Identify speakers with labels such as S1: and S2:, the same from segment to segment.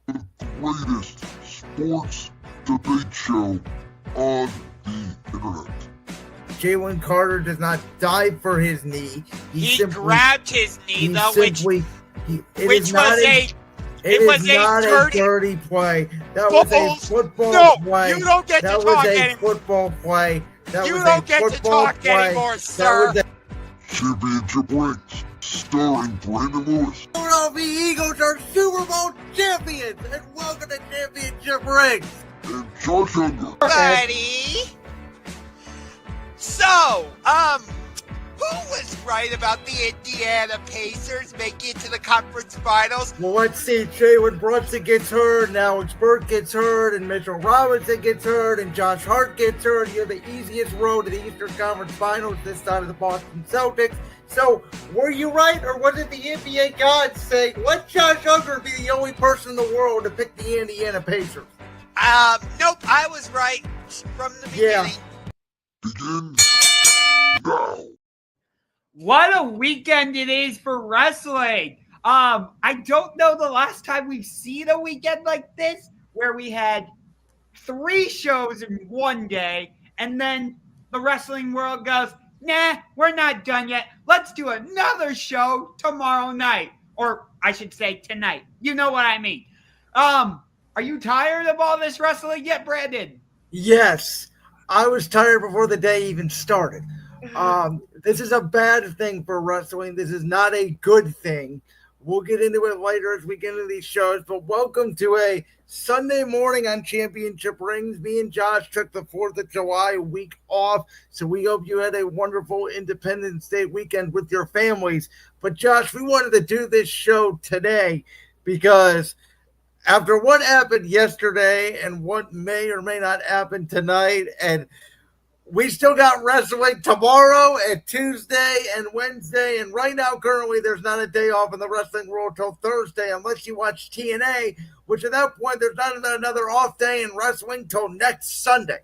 S1: the greatest sports debate show on the internet.
S2: Jalen Carter does not dive for his knee.
S3: He grabbed his knee, though, which was
S2: a dirty play. That was a football play.
S3: You don't get to talk anymore.
S2: Football play.
S3: You don't get to talk anymore, sir.
S1: Championship rings, starring Brandon Lewis.
S2: Philadelphia Eagles are Super Bowl champions, and welcome to Championship Rings.
S1: And Josh Ungar.
S3: Buddy. So, who was right about the Indiana Pacers making it to the conference finals?
S2: Well, let's see. Jalen Brunson gets hurt, and Alex Burke gets hurt, and Mitchell Robinson gets hurt, and Josh Hart gets hurt. You have the easiest road to the Eastern Conference Finals this side of the Boston Celtics. So, were you right, or was it the NBA gods saying, let Josh Ungar be the only person in the world to pick the Indiana Pacers?
S3: Nope, I was right from the beginning.
S1: Begin now.
S4: What a weekend it is for wrestling. I don't know the last time we've seen a weekend like this where we had 3 shows in one day and then the wrestling world goes, nah, we're not done yet. Let's do another show tomorrow night. Or I should say tonight. You know what I mean. Are you tired of all this wrestling yet, Brandon?
S2: Yes. I was tired before the day even started. This is a bad thing for wrestling. This is not a good thing. We'll get into it later as we get into these shows, but welcome to a Sunday morning on Championship Rings. Me and Josh took the 4th of July week off, so we hope you had a wonderful Independence Day weekend with your families. But Josh, we wanted to do this show today because after what happened yesterday and what may or may not happen tonight, and we still got wrestling tomorrow and Tuesday and Wednesday, and right now currently there's not a day off in the wrestling world till Thursday unless you watch TNA, which at that point there's not another off day in wrestling till next Sunday.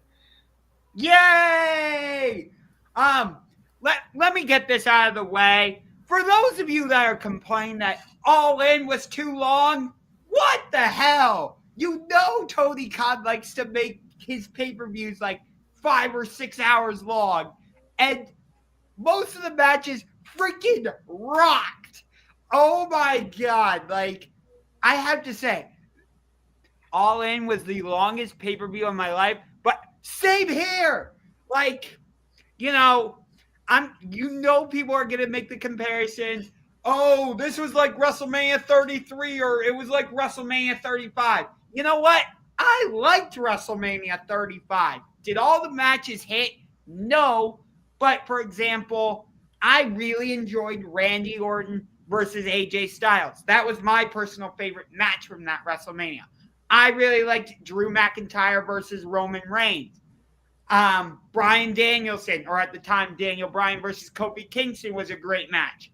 S4: Yay! Let me get this out of the way. For those of you that are complaining that All In was too long, what the hell? You know Tony Khan likes to make his pay-per-views like 5 or 6 hours long, and most of the matches freaking rocked. Oh my god, like, I have to say, All In was the longest pay-per-view of my life, but same here. Like, people are gonna make the comparison. Oh, this was like WrestleMania 33, or it was like WrestleMania 35. You know what? I liked WrestleMania 35. Did all the matches hit? No. But, for example, I really enjoyed Randy Orton versus AJ Styles. That was my personal favorite match from that WrestleMania. I really liked Drew McIntyre versus Roman Reigns. Bryan Danielson, or at the time, Daniel Bryan versus Kofi Kingston was a great match.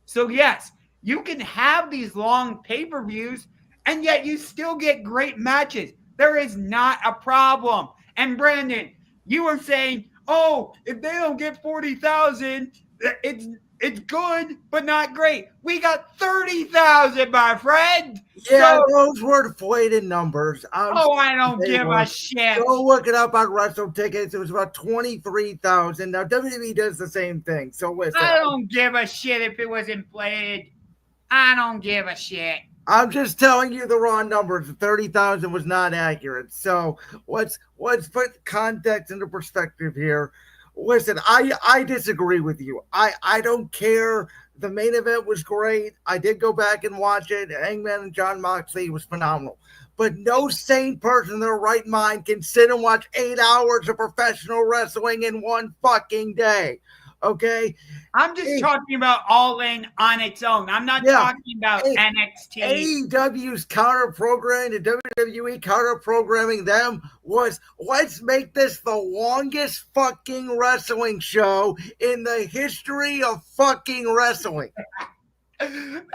S4: So, yes, you can have these long pay-per-views, and yet you still get great matches. There is not a problem. And Brandon, you were saying, oh, if they don't get 40,000, it's good, but not great. We got 30,000, my friend.
S2: Yeah, so, those were inflated numbers.
S4: I don't give a shit.
S2: Go look it up on Wrestle Tickets. It was about 23,000. Now, WWE does the same thing. So listen.
S4: I don't give a shit if it was inflated. I don't give a shit.
S2: I'm just telling you the raw numbers. 30,000 was not accurate. So let's put context into perspective here. Listen, I disagree with you. I don't care. The main event was great. I did go back and watch it. Hangman and Jon Moxley was phenomenal. But no sane person in their right mind can sit and watch 8 hours of professional wrestling in one fucking day. Okay?
S4: I'm just talking about All In on its own. I'm not talking about NXT.
S2: AEW's counter-programming, the WWE counter-programming them was, let's make this the longest fucking wrestling show in the history of fucking wrestling.
S4: And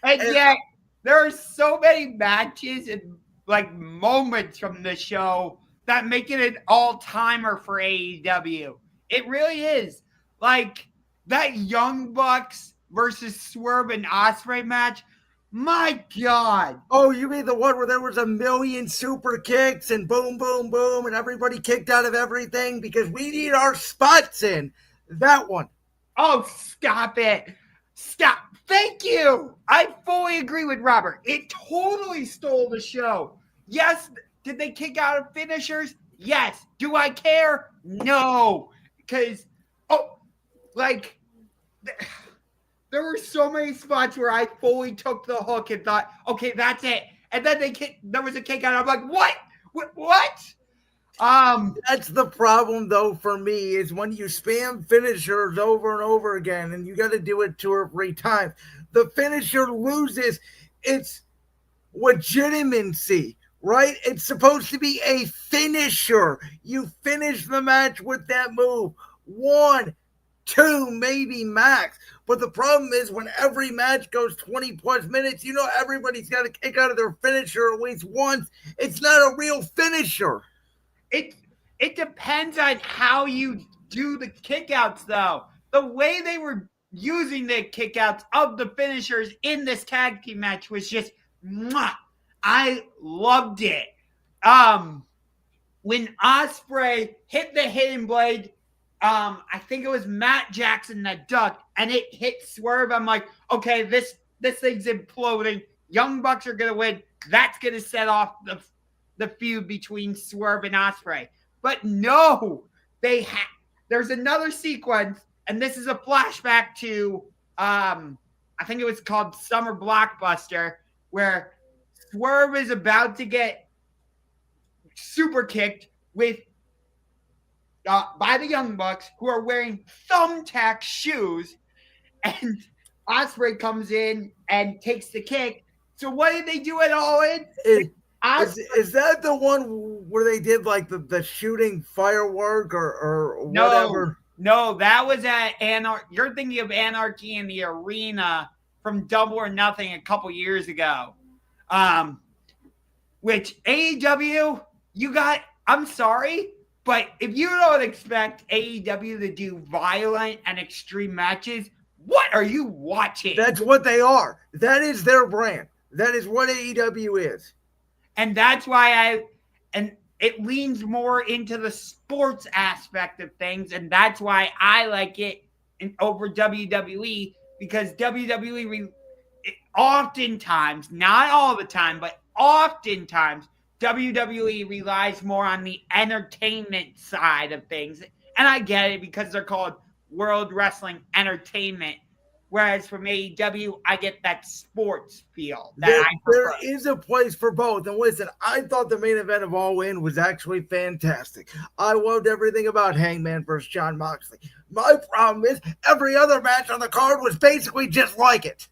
S4: yet, there are so many matches and like moments from the show that make it an all-timer for AEW. It really is. Like, that Young Bucks versus Swerve and Ospreay match, My God.
S2: Oh, you mean the one where there was a million super kicks and boom, boom, boom, and everybody kicked out of everything because we need our spots in? That one.
S4: Oh, stop it. Stop. Thank you. I fully agree with Robert. It totally stole the show. Yes. Did they kick out of finishers? Yes. Do I care? No. Because, there were so many spots where I fully took the hook and thought, okay, that's it. And then there was a kick out. I'm like, what? What?
S2: That's the problem, though, for me, is when you spam finishers over and over again, and you got to do it 2 or 3 times, the finisher loses its legitimacy, right? It's supposed to be a finisher. You finish the match with that move. 1, 2, maybe max. But the problem is when every match goes 20 plus minutes, everybody's got to kick out of their finisher at least once. It's not a real finisher.
S4: It depends on how you do the kickouts, though. The way they were using the kickouts of the finishers in this tag team match was just, I loved it. When Ospreay hit the hidden blade, I think it was Matt Jackson that ducked, and it hit Swerve. I'm like, okay, this thing's imploding. Young Bucks are gonna win. That's gonna set off the feud between Swerve and Ospreay. But no, there's another sequence, and this is a flashback to I think it was called Summer Blockbuster, where Swerve is about to get super kicked by the Young Bucks, who are wearing thumbtack shoes, and Ospreay comes in and takes the kick. So what did they do at All In?
S2: Is that the one where they did like the shooting firework or whatever?
S4: No, that was at You're thinking of Anarchy in the Arena from Double or Nothing a couple years ago. Which AEW, I'm sorry, but if you don't expect AEW to do violent and extreme matches, what are you watching?
S2: That's what they are. That is their brand. That is what AEW is.
S4: And that's why it leans more into the sports aspect of things. And that's why I like it over WWE, because WWE oftentimes, not all the time, but oftentimes, WWE relies more on the entertainment side of things. And I get it because they're called World Wrestling Entertainment. Whereas from AEW, I get that sports feel. There
S2: is a place for both. And listen, I thought the main event of All In was actually fantastic. I loved everything about Hangman versus Jon Moxley. My problem is every other match on the card was basically just like it.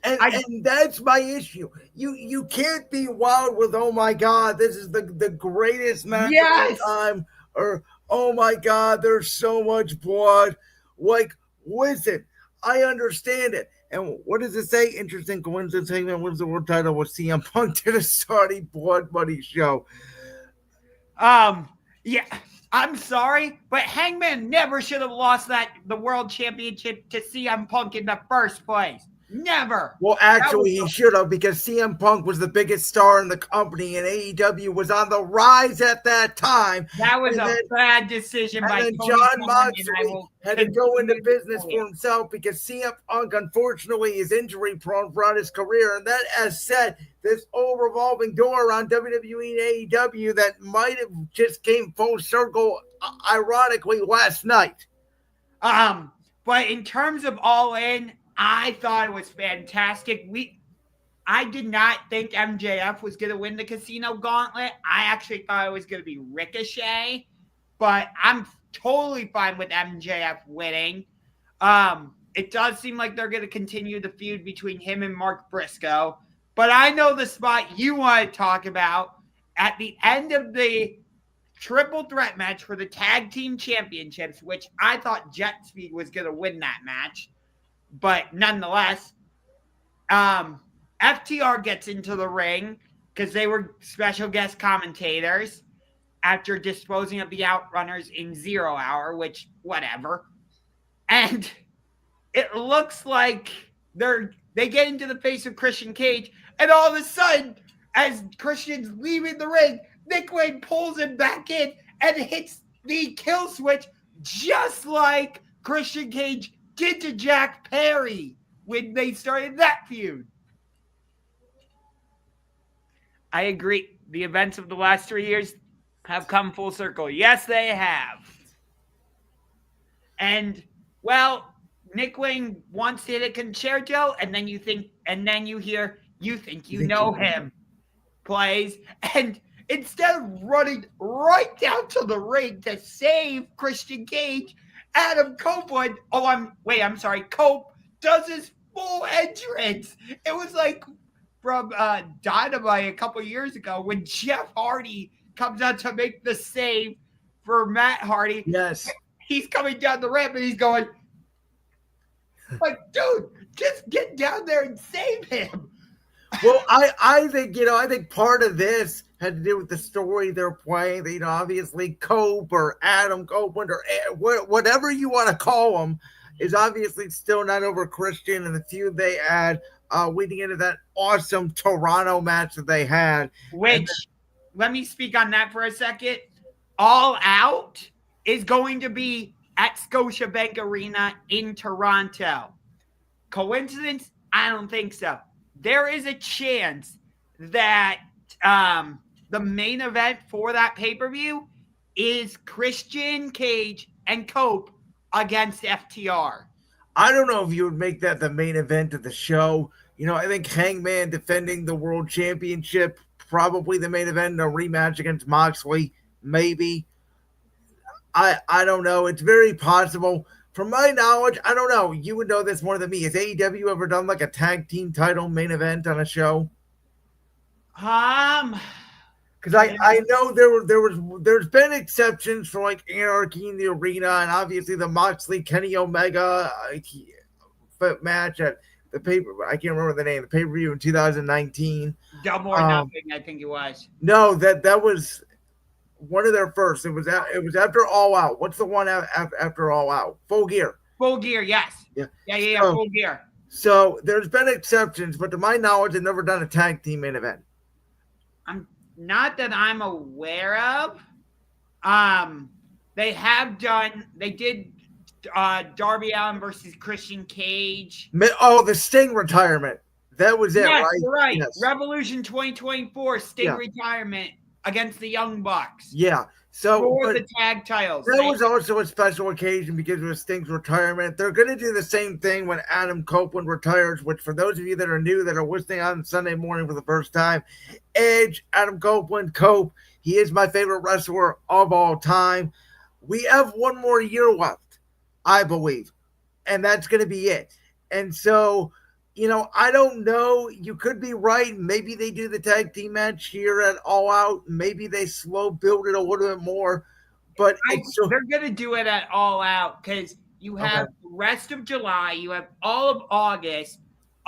S2: And that's my issue. You can't be wild with, oh my God, this is the greatest match of all time, or oh my God, there's so much blood. Like, listen, I understand it. And what does it say? Interesting coincidence. Hangman wins the world title with CM Punk did a Saudi blood money show.
S4: Yeah, I'm sorry, but Hangman never should have lost the world championship to CM Punk in the first place. Never.
S2: Well, actually, he should have, because CM Punk was the biggest star in the company, and AEW was on the rise at that time.
S4: That was bad decision by Tony
S2: Jon Moxley had to go into business for himself because CM Punk, unfortunately, is injury prone throughout his career. And that, as said, this old revolving door around WWE and AEW that might have just came full circle, ironically, last night.
S4: But in terms of All In, I thought it was fantastic. I did not think MJF was going to win the Casino Gauntlet. I actually thought it was going to be Ricochet, but I'm totally fine with MJF winning. It does seem like they're going to continue the feud between him and Mark Briscoe, but I know the spot you want to talk about at the end of the triple threat match for the tag team championships, which I thought Jet Speed was going to win that match. But nonetheless, FTR gets into the ring because they were special guest commentators after disposing of the Outrunners in 0 Hour, which, whatever. And it looks like they get into the face of Christian Cage, and all of a sudden, as Christian's leaving the ring, Nick Wayne pulls him back in and hits the kill switch just like Christian Cage did to Jack Perry when they started that feud. I agree. The events of the last 3 years have come full circle. Yes, they have. And, well, Nick Wayne once did a concerto, and then you hear, you think you know him, plays, and instead of running right down to the ring to save Christian Cage, Adam Copeland, Cope does his full entrance. It was like from Dynamite a couple years ago when Jeff Hardy comes out to make the save for Matt Hardy.
S2: Yes.
S4: He's coming down the ramp and he's going, like, dude, just get down there and save him.
S2: Well, I think part of this had to do with the story they're playing. Obviously Cope or Adam Copeland or whatever you want to call him is obviously still not over Christian and the feud they had leading into that awesome Toronto match that they had.
S4: Which, let me speak on that for a second. All Out is going to be at Scotiabank Arena in Toronto. Coincidence? I don't think so. There is a chance that the main event for that pay-per-view is Christian Cage and Cope against FTR.
S2: I don't know if you would make that the main event of the show. I think Hangman defending the world championship, probably the main event, a rematch against Moxley, maybe. I don't know. It's very possible. From my knowledge, I don't know. You would know this more than me. Has AEW ever done like a tag team title main event on a show? Because I know there's been exceptions for like Anarchy in the Arena and obviously the Moxley Kenny Omega match at the paper. I can't remember the name. The pay-per-view in 2019.
S4: Double or Nothing, I think it was.
S2: No, that was one of their first. It was after All Out. What's the one after All Out? Full Gear.
S4: Full Gear, yes.
S2: Yeah.
S4: Full Gear.
S2: So there's been exceptions, but to my knowledge, they've never done a tag team main event.
S4: Not that I'm aware of. They did Darby Allin versus Christian Cage.
S2: Oh, the Sting retirement. That was it,
S4: yes,
S2: right?
S4: Right.
S2: Yes.
S4: Revolution 2024 Sting retirement against the Young Bucks.
S2: Yeah. So
S4: for the tag titles.
S2: That was also a special occasion because of Sting's retirement. They're going to do the same thing when Adam Copeland retires, which for those of you that are new, that are listening on Sunday morning for the first time, Edge, Adam Copeland, Cope, he is my favorite wrestler of all time. We have one more year left, I believe, and that's going to be it. And so, I don't know. You could be right. Maybe they do the tag team match here at All Out. Maybe they slow build it a little bit more. But
S4: they're going to do it at All Out because you have the rest of July. You have all of August.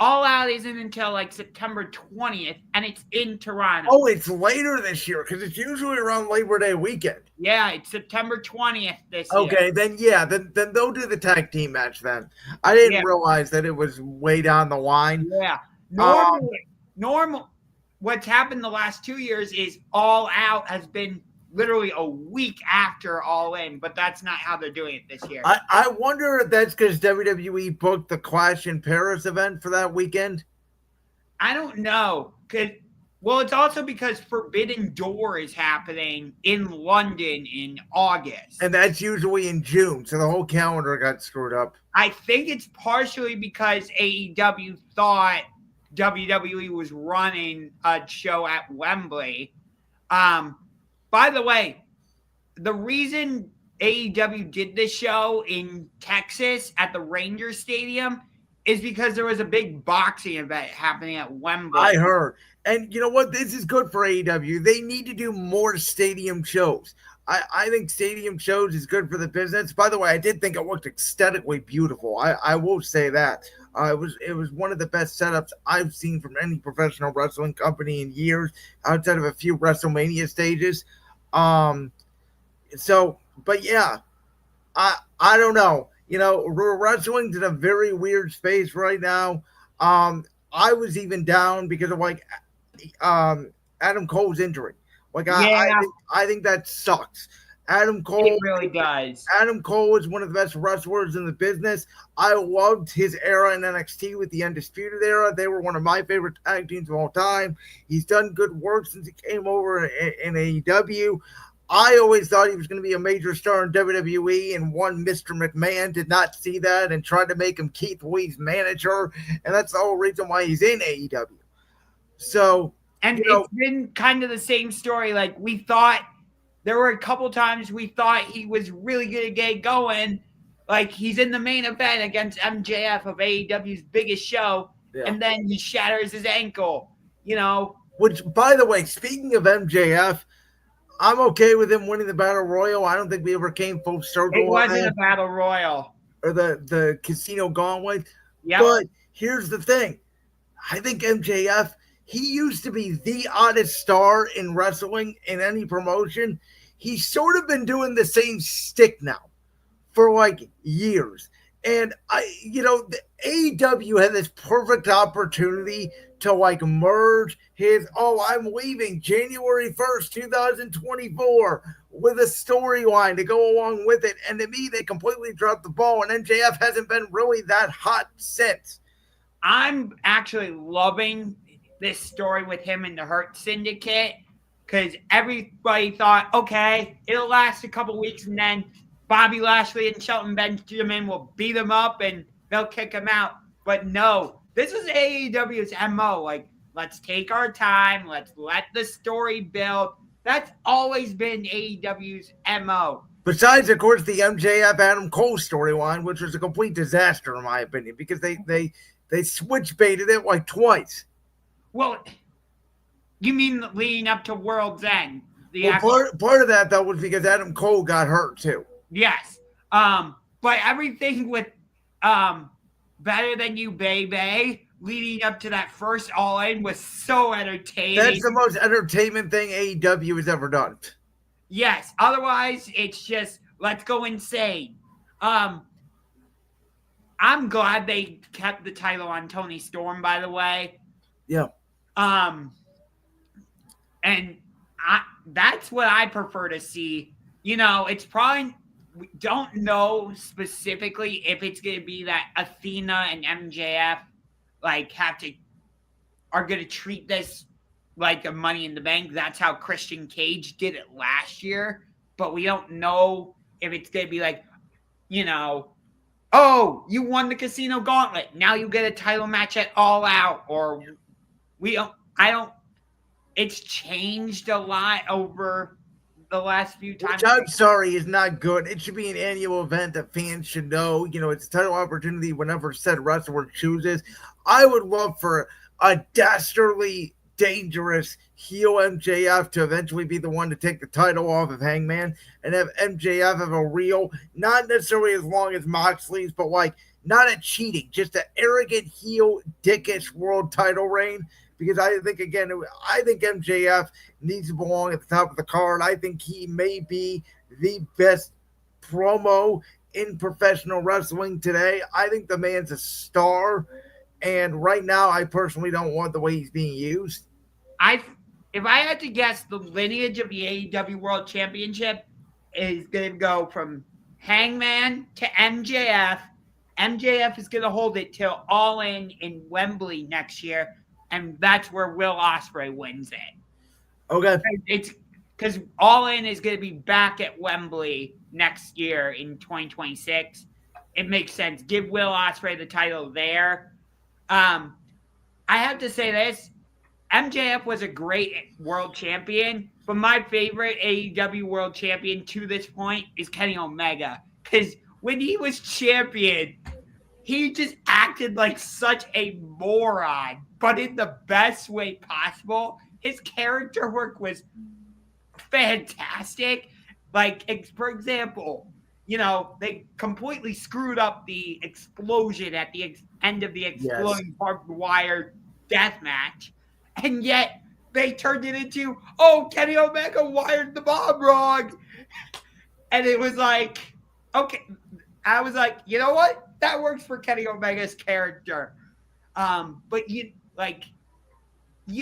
S4: All Out isn't until like September 20th, and it's in Toronto.
S2: Oh, it's later this year because it's usually around Labor Day weekend.
S4: Yeah, it's September 20th this year.
S2: Okay, then they'll do the tag team match then. I didn't realize that it was way down the line.
S4: Yeah. Normal. What's happened the last 2 years is All Out has been literally a week after All In, but that's not how they're doing it this year.
S2: I wonder if that's because WWE booked the Clash in Paris event for that weekend.
S4: I don't know. It's also because Forbidden Door is happening in London in August.
S2: And that's usually in June, so the whole calendar got screwed up.
S4: I think it's partially because AEW thought WWE was running a show at Wembley. By the way, the reason AEW did this show in Texas at the Rangers Stadium is because there was a big boxing event happening at Wembley.
S2: I heard. And you know what? This is good for AEW. They need to do more stadium shows. I think stadium shows is good for the business. By the way, I did think it looked aesthetically beautiful. I will say that. It was one of the best setups I've seen from any professional wrestling company in years, outside of a few WrestleMania stages. But yeah, I don't know. Wrestling's in a very weird space right now. I was even down because of like Adam Cole's injury. Like
S4: Yeah,
S2: I think that sucks. Adam
S4: it
S2: Cole
S4: really does.
S2: Adam Cole is one of the best wrestlers in the business. I loved his era in NXT with the Undisputed Era. They were one of my favorite tag teams of all time. He's done good work since he came over in AEW. I always thought he was going to be a major star in WWE, and one Mr. McMahon did not see that and tried to make him Keith Lee's manager, and that's the whole reason why he's in AEW. So,
S4: And it's been kind of the same story. Like, we thought there were a couple times we thought he was really going to get going. Like, he's in the main event against MJF of AEW's biggest show, and then he shatters his ankle,
S2: Which, by the way, speaking of MJF, I'm okay with him winning the Battle Royal. I don't think we ever came full circle.
S4: It wasn't a Battle Royal.
S2: Or the Casino Gauntlet.
S4: Yep.
S2: But here's the thing. I think MJF, he used to be the oddest star in wrestling in any promotion. He's sort of been doing the same stick now for like years. And the AEW had this perfect opportunity to like merge his, I'm leaving January 1st, 2024 with a storyline to go along with it. And to me, they completely dropped the ball, and MJF hasn't been really that hot since.
S4: I'm actually loving this story with him and the Hurt Syndicate, because everybody thought, okay, it'll last a couple weeks and then Bobby Lashley and Shelton Benjamin will beat him up and they'll kick him out. But no, this is AEW's MO. Like, let's take our time. Let's let the story build. That's always been AEW's MO.
S2: Besides, of course, the MJF Adam Cole storyline, which was a complete disaster, in my opinion, because they switch baited it like twice.
S4: Well, you mean leading up to World's End?
S2: Part of that, though, was because Adam Cole got hurt, too.
S4: Yes. But everything with Better Than You, Baby, leading up to that first All-In was so entertaining.
S2: That's the most entertainment thing AEW has ever done.
S4: Yes. Otherwise, it's just, let's go insane. I'm glad they kept the title on Tony Storm, by the way.
S2: Yeah.
S4: And that's what I prefer to see. It's probably, we don't know specifically if it's going to be that Athena and MJF are going to treat this like a Money in the Bank. That's how Christian Cage did it last year. But we don't know if it's going to be like, oh, you won the Casino Gauntlet. Now you get a title match at All Out. Or it's changed a lot over the last few times.
S2: Which I'm sorry is not good. It should be an annual event that fans should know. It's a title opportunity whenever said wrestler chooses. I would love for a dastardly, dangerous heel MJF to eventually be the one to take the title off of Hangman and have MJF have a real, not necessarily as long as Moxley's, but like not a cheating, just an arrogant heel, dickish world title reign. Because I think MJF needs to belong at the top of the card. I think he may be the best promo in professional wrestling today. I think the man's a star. And right now, I personally don't want the way he's being used.
S4: If I had to guess, the lineage of the AEW World Championship is going to go from Hangman to MJF. MJF is going to hold it till All In Wembley next year. And that's where Will Ospreay wins it.
S2: Okay.
S4: It's because All In is going to be back at Wembley next year in 2026. It makes sense. Give Will Ospreay the title there. I have to say this. MJF was a great world champion, but my favorite AEW world champion to this point is Kenny Omega. Because when he was champion, he just acted like such a moron, but in the best way possible. His character work was fantastic. Like, for example, they completely screwed up the explosion at the end of the exploding barbed wire death match. And yet they turned it into, Kenny Omega wired the bomb wrong. And it was like, okay. I was like, you know what? That works for Kenny Omega's character. But you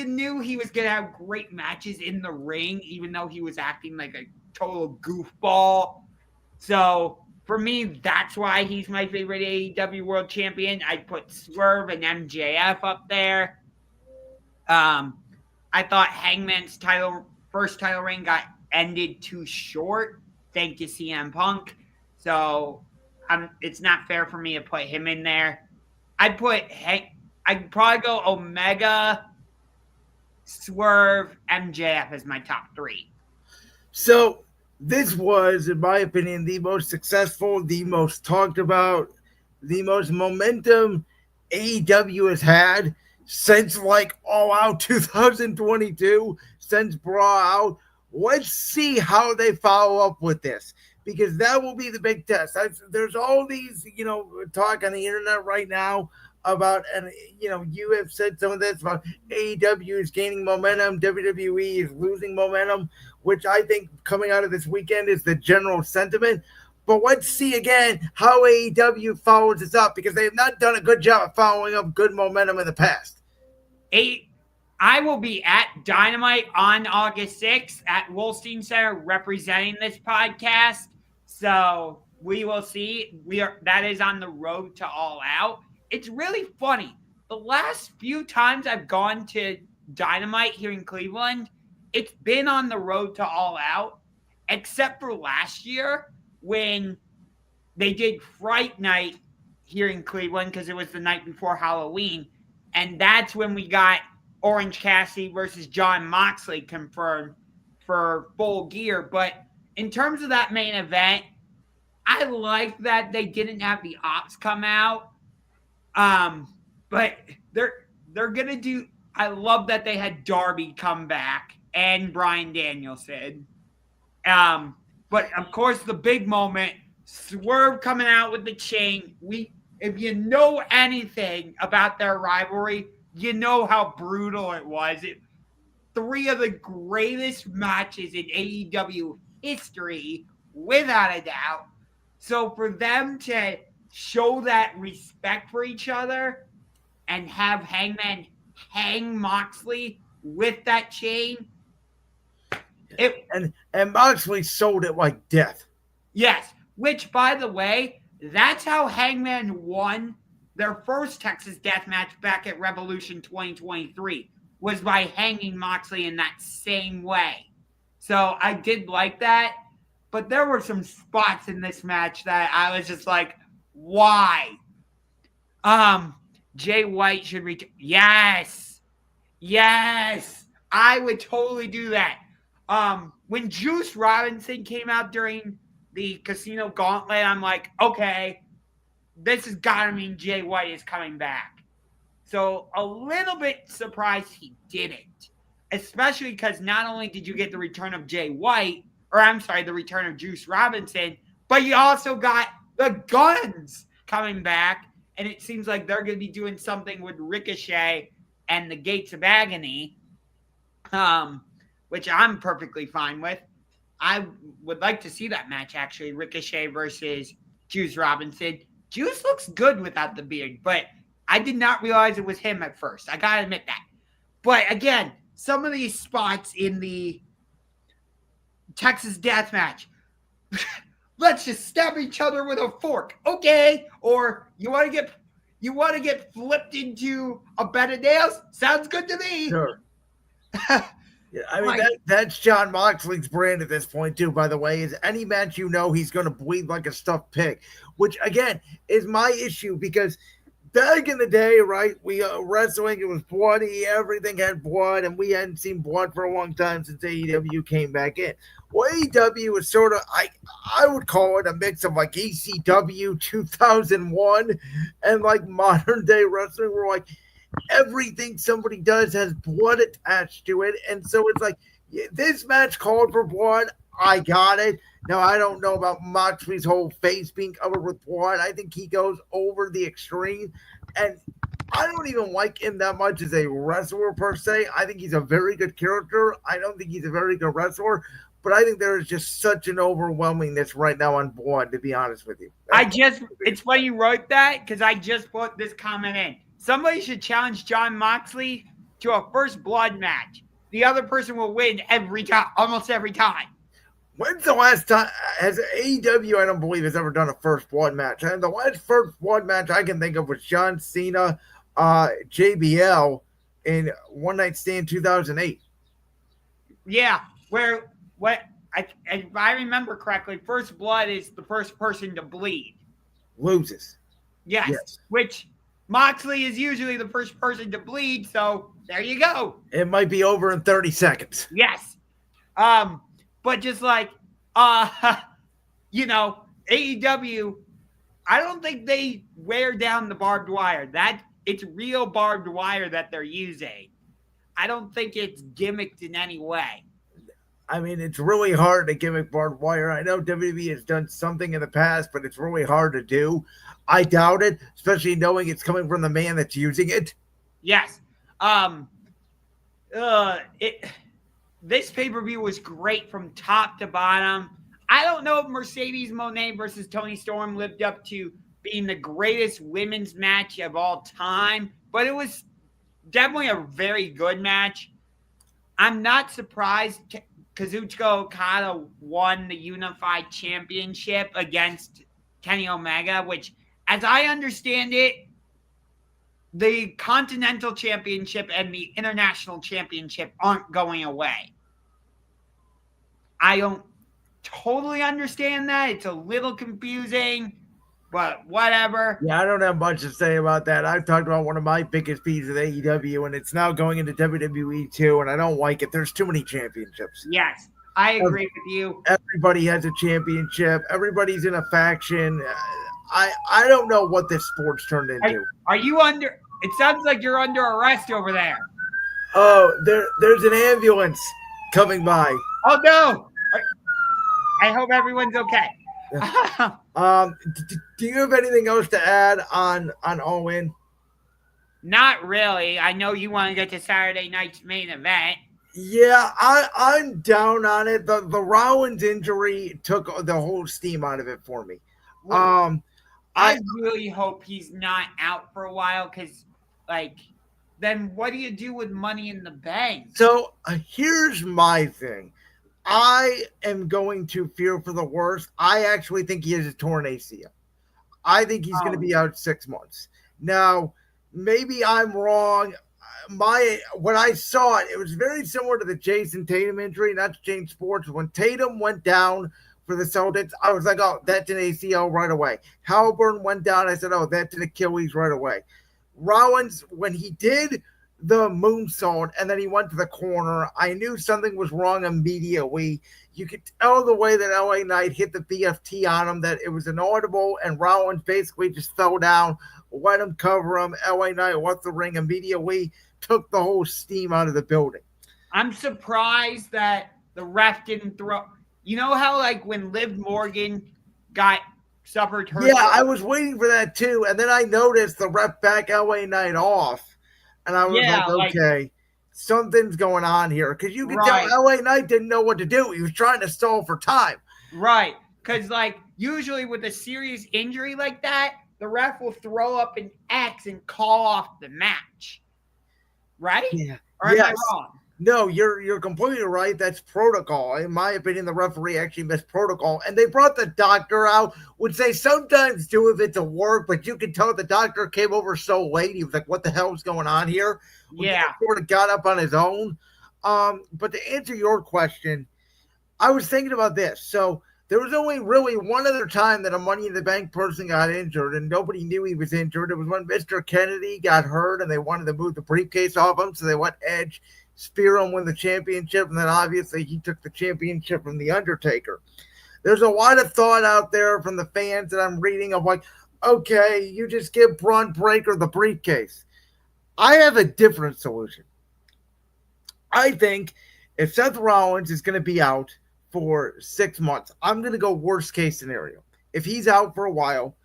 S4: knew he was gonna have great matches in the ring, even though he was acting like a total goofball. So for me, that's why he's my favorite AEW World Champion. I'd put Swerve and MJF up there. I thought Hangman's first title reign got ended too short, thanks to CM Punk. So it's not fair for me to put him in there. I'd probably go Omega, Swerve, MJF as my top three.
S2: So this was, in my opinion, the most successful, the most talked about, the most momentum AEW has had since All Out 2022, since Brawl Out. Let's see how they follow up with this, because that will be the big test. There's all these, talk on the internet right now about, and you have said some of this about AEW is gaining momentum, WWE is losing momentum, which I think coming out of this weekend is the general sentiment. But let's see again how AEW follows this up, because they have not done a good job of following up good momentum in the past.
S4: I will be at Dynamite on August 6th at Wolstein Center representing this podcast. So we will see. That is on the road to All Out. It's really funny. The last few times I've gone to Dynamite here in Cleveland, it's been on the road to All Out, except for last year when they did Fright Night here in Cleveland because it was the night before Halloween. And that's when we got Orange Cassidy versus Jon Moxley confirmed for Full Gear. But in terms of that main event, I like that they didn't have the Ops come out. But they're going to do – I love that they had Darby come back and Bryan Danielson. But, of course, the big moment, Swerve coming out with the chain. If you know anything about their rivalry, you know how brutal it was. Three of the greatest matches in AEW history, without a doubt. So for them to show that respect for each other and have Hangman hang Moxley with that chain.
S2: And Moxley sold it like death.
S4: Yes, which, by the way, that's how Hangman won their first Texas Death Match back at Revolution 2023, was by hanging Moxley in that same way. So I did like that, but there were some spots in this match that I was just like, why? Jay White should return. Yes, I would totally do that. When Juice Robinson came out during the Casino Gauntlet, I'm like, okay, this has got to mean Jay White is coming back. So a little bit surprised he didn't, especially because not only did you get the return of Jay White, the return of Juice Robinson, but you also got the Guns coming back, and it seems like they're going to be doing something with Ricochet and the Gates of Agony, which I'm perfectly fine with. I would like to see that match, actually, Ricochet versus Juice Robinson. Juice looks good without the beard, but I did not realize it was him at first. I got to admit that. But again, some of these spots in the Texas Death Match, let's just stab each other with a fork, okay? Or you want to get flipped into a bed of nails? Sounds good to me.
S2: Sure. Yeah, I mean, that's Jon Moxley's brand at this point, too, by the way, is any match he's going to bleed like a stuffed pig, which, again, is my issue, because back in the day, right, we wrestling, it was bloody, everything had blood, and we hadn't seen blood for a long time since AEW came back in. Well, AEW is sort of, I would call it a mix of like ECW 2001 and like modern day wrestling, where like everything somebody does has blood attached to it. And so it's like, this match called for blood. I got it. Now, I don't know about Moxley's whole face being covered with blood. I think he goes over the extreme. And I don't even like him that much as a wrestler per se. I think he's a very good character. I don't think he's a very good wrestler. But I think there is just such an overwhelmingness right now on blood, to be honest with you.
S4: It's funny you wrote that, because I just put this comment in. somebody should challenge Jon Moxley to a first blood match. The other person will win every time, almost every time.
S2: When's the last time has AEW? I don't believe has ever done a first blood match. And the last first blood match I can think of was John Cena, JBL in One Night Stand 2008.
S4: Yeah, if I remember correctly, first blood is the first person to bleed.
S2: Loses.
S4: Yes. Which Moxley is usually the first person to bleed, so there you go.
S2: It might be over in 30 seconds.
S4: Yes. But just like AEW, I don't think they wear down the barbed wire. It's real barbed wire that they're using. I don't think it's gimmicked in any way.
S2: I mean, it's really hard to gimmick barbed wire. I know WWE has done something in the past, but it's really hard to do. I doubt it, especially knowing it's coming from the man that's using it.
S4: Yes. This pay-per-view was great from top to bottom. I don't know if Mercedes Moné versus Toni Storm lived up to being the greatest women's match of all time, but it was definitely a very good match. I'm not surprised Kazuchika Okada won the Unified Championship against Kenny Omega, which, as I understand it, the Continental Championship and the International Championship aren't going away. I don't totally understand that. It's a little confusing, but whatever.
S2: Yeah, I don't have much to say about that. I've talked about one of my biggest beefs with AEW, and it's now going into WWE too, and I don't like it. There's too many championships.
S4: Yes, I agree with you.
S2: Everybody has a championship. Everybody's in a faction. I don't know what this sport's turned into.
S4: Are you under? It sounds like you're under arrest over there.
S2: Oh, there's an ambulance coming by.
S4: Oh no! I hope everyone's okay.
S2: Do you have anything else to add on All In?
S4: Not really. I know you want to get to Saturday night's main event.
S2: Yeah, I'm down on it. The Rollins injury took the whole steam out of it for me.
S4: I really hope he's not out for a while, because, then what do you do with Money in the Bank?
S2: So here's my thing. I am going to fear for the worst. I actually think he has a torn ACL. I think he's going to be out 6 months. Now, maybe I'm wrong. When I saw it, it was very similar to the Jason Tatum injury, not to change sports. When Tatum went down for the Celtics, I was like, oh, that's an ACL right away. Halliburton went down. I said, oh, that's an Achilles right away. Rollins, when he did the moonsault and then he went to the corner, I knew something was wrong immediately. You could tell the way that LA Knight hit the BFT on him that it was inaudible, and Rollins basically just fell down, let him cover him. LA Knight left the ring immediately, took the whole steam out of the building.
S4: I'm surprised that the ref didn't throw. You know how when Liv Morgan suffered her.
S2: Yeah, I was waiting for that too, and then I noticed the ref back LA Knight off. And I was okay, something's going on here. Because you could tell LA Knight didn't know what to do. He was trying to stall for time.
S4: Right. Because, usually with a serious injury like that, the ref will throw up an X and call off the match. Right?
S2: Yeah.
S4: Or am I wrong?
S2: No, you're completely right. That's protocol. In my opinion, the referee actually missed protocol. And they brought the doctor out, which they sometimes do if it's a work, but you can tell the doctor came over so late. He was like, what the hell is going on here?
S4: Yeah.
S2: He sort of got up on his own. But to answer your question, I was thinking about this. So there was only really one other time that a Money in the Bank person got injured, and nobody knew he was injured. It was when Mr. Kennedy got hurt, and they wanted to move the briefcase off him, so they went Edge, spear him, win the championship, and then obviously he took the championship from The Undertaker. There's a lot of thought out there from the fans that I'm reading of okay, you just give Braun Breaker the briefcase. I have a different solution. I think if Seth Rollins is going to be out for 6 months, I'm going to go worst case scenario. If he's out for a while,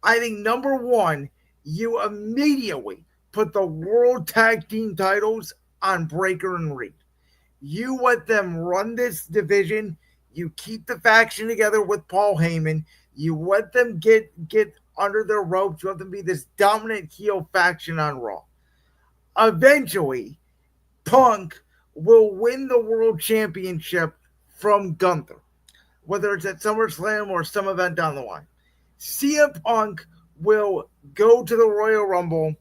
S2: I think number one, you immediately put the World Tag Team titles on Breaker and Reed. You let them run this division. You keep the faction together with Paul Heyman. You let them get under their ropes. You have them be this dominant heel faction on Raw. Eventually, Punk will win the world championship from Gunther, whether it's at SummerSlam or some event down the line. CM Punk will go to the Royal Rumble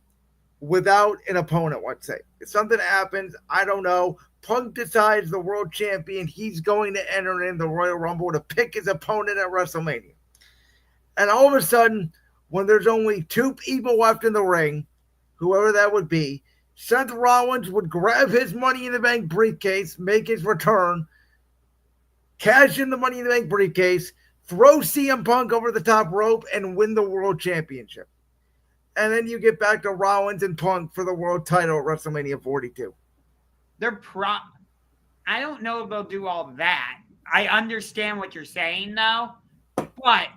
S2: without an opponent, let's say. If something happens, I don't know. Punk decides the world champion, he's going to enter in the Royal Rumble to pick his opponent at WrestleMania. And all of a sudden, when there's only two people left in the ring, whoever that would be, Seth Rollins would grab his Money in the Bank briefcase, make his return, cash in the Money in the Bank briefcase, throw CM Punk over the top rope, and win the world championship. And then you get back to Rollins and Punk for the world title at WrestleMania 42.
S4: I don't know if they'll do all that. I understand what you're saying, though, but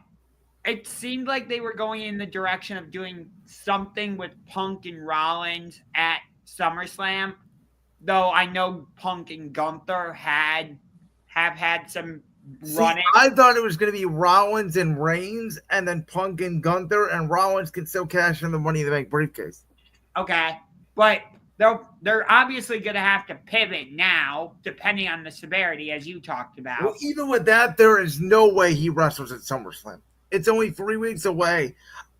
S4: it seemed like they were going in the direction of doing something with Punk and Rollins at SummerSlam, though I know Punk and Gunther have had some running.
S2: I thought it was going to be Rollins and Reigns, and then Punk and Gunther, and Rollins can still cash in the Money in the Bank briefcase.
S4: Okay, but they're obviously going to have to pivot now, depending on the severity, as you talked about.
S2: Well, even with that, there is no way he wrestles at SummerSlam. It's only 3 weeks away.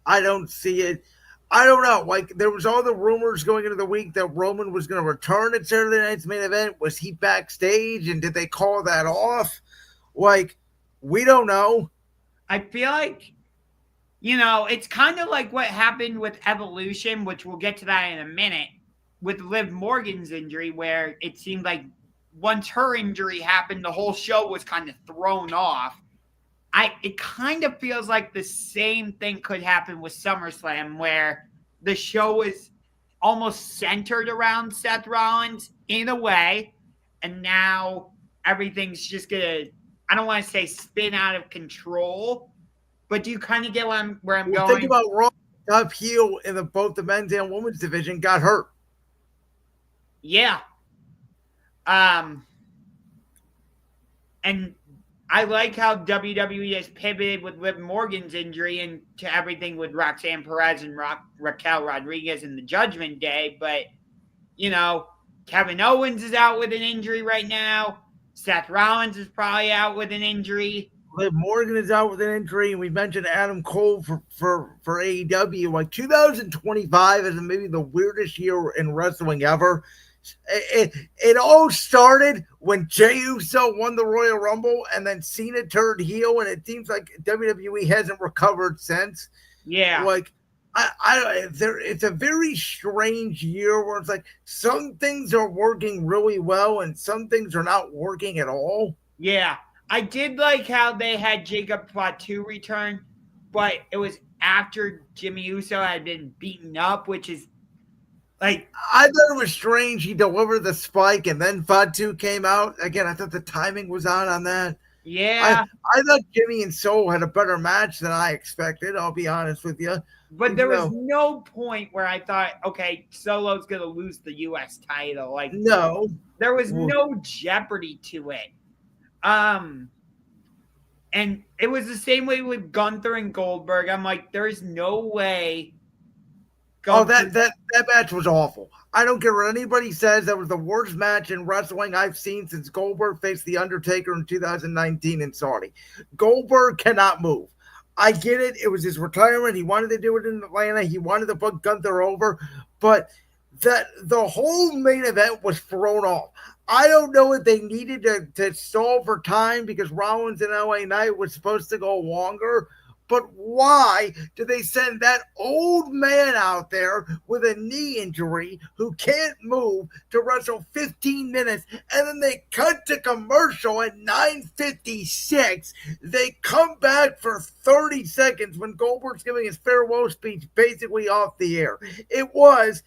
S2: I don't see it. I don't know. Like, there was all the rumors going into the week that Roman was going to return at Saturday Night's Main Event. Was he backstage, and did they call that off? Like, we don't know.
S4: I feel like, it's kind of like what happened with Evolution, which we'll get to that in a minute, with Liv Morgan's injury, where it seemed like once her injury happened, the whole show was kind of thrown off. It kind of feels like the same thing could happen with SummerSlam, where the show is almost centered around Seth Rollins in a way, and now everything's just going to, I don't want to say spin out of control, but do you kind of get where I'm going?
S2: Think about Raw, top heel in both the men's and women's division got hurt.
S4: Yeah. And I like how WWE has pivoted with Liv Morgan's injury into everything with Roxanne Perez and Raquel Rodriguez in the Judgment Day. But, Kevin Owens is out with an injury right now. Seth Rollins is probably out with an injury.
S2: Liv Morgan is out with an injury, and we mentioned Adam Cole for AEW. Like, 2025 is maybe the weirdest year in wrestling ever. It all started when Jey Uso won the Royal Rumble, and then Cena turned heel, and it seems like WWE hasn't recovered since.
S4: Yeah,
S2: like it's a very strange year where it's like some things are working really well, and some things are not working at all.
S4: Yeah, I did like how they had Jacob Fatu return, but it was after Jimmy Uso had been beaten up, which is. Like,
S2: I thought it was strange he delivered the spike and then Fatu came out. Again, I thought the timing was on that.
S4: Yeah.
S2: I thought Jimmy and Soul had a better match than I expected, I'll be honest with you.
S4: But there was no point where I thought, okay, Solo's going to lose the U.S. title. Like,
S2: no.
S4: There was no jeopardy to it. And it was the same way with Gunther and Goldberg. I'm like, there's no way.
S2: That match was awful. I don't care what anybody says. That was the worst match in wrestling I've seen since Goldberg faced The Undertaker in 2019 in Saudi. Goldberg cannot move. I get it. It was his retirement. He wanted to do it in Atlanta. He wanted to put Gunther over. But the whole main event was thrown off. I don't know if they needed to stall for time because Rollins and LA Knight was supposed to go longer. But why do they send that old man out there with a knee injury who can't move to wrestle 15 minutes, and then they cut to commercial at 9:56? They come back for 30 seconds when Goldberg's giving his farewell speech basically off the air. It was,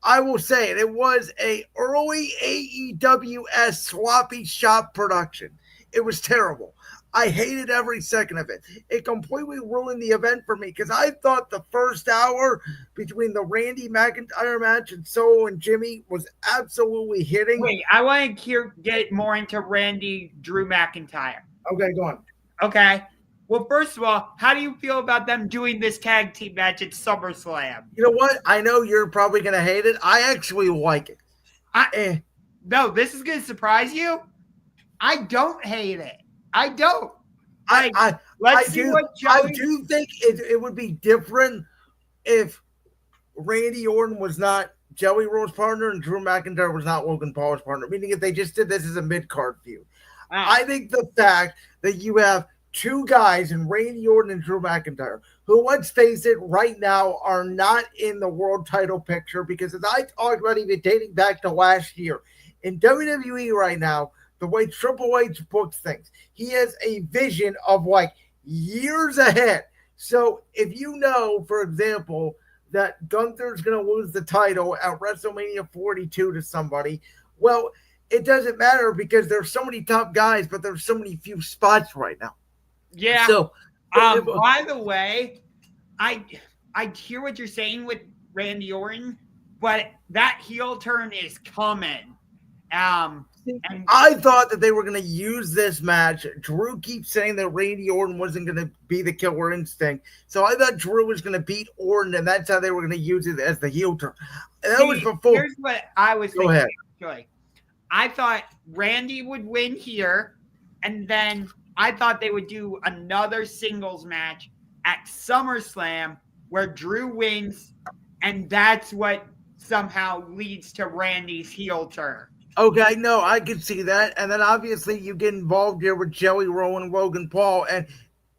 S2: I will say it, it was a early AEW-esque sloppy shop production. It was terrible. I hated every second of it. It completely ruined the event for me because I thought the first hour between the Randy McIntyre match and Solo and Jimmy was absolutely hitting.
S4: Wait, I want to get more into Randy Drew McIntyre.
S2: Okay, go on.
S4: Okay. Well, first of all, how do you feel about them doing this tag team match at SummerSlam?
S2: You know what? I know you're probably going to hate it. I actually like it.
S4: No, this is going to surprise you. I don't hate it. I don't.
S2: I do think it would be different if Randy Orton was not Joey Roll's partner and Drew McIntyre was not Logan Paul's partner. Meaning if they just did this as a mid-card feud. I think the fact that you have two guys in Randy Orton and Drew McIntyre, who, let's face it, right now are not in the world title picture because, as I talked about even dating back to last year, in WWE right now, the way Triple H books things, he has a vision of like years ahead. So if you know, for example, that Gunther's going to lose the title at WrestleMania 42 to somebody, well, it doesn't matter because there's so many top guys, but there's so many few spots right now.
S4: Yeah.
S2: So,
S4: by the way, I hear what you're saying with Randy Orton, but that heel turn is coming. And
S2: I thought that they were going to use this match. Drew keeps saying that Randy Orton wasn't going to be the killer instinct. So I thought Drew was going to beat Orton, and that's how they were going to use it as the heel turn. And that was before.
S4: Here's what I was thinking.
S2: Go ahead.
S4: Actually. I thought Randy would win here, and then I thought they would do another singles match at SummerSlam where Drew wins, and that's what somehow leads to Randy's heel turn.
S2: Okay, no, I can see that. And then obviously you get involved here with Joey Rowe and Logan Paul. And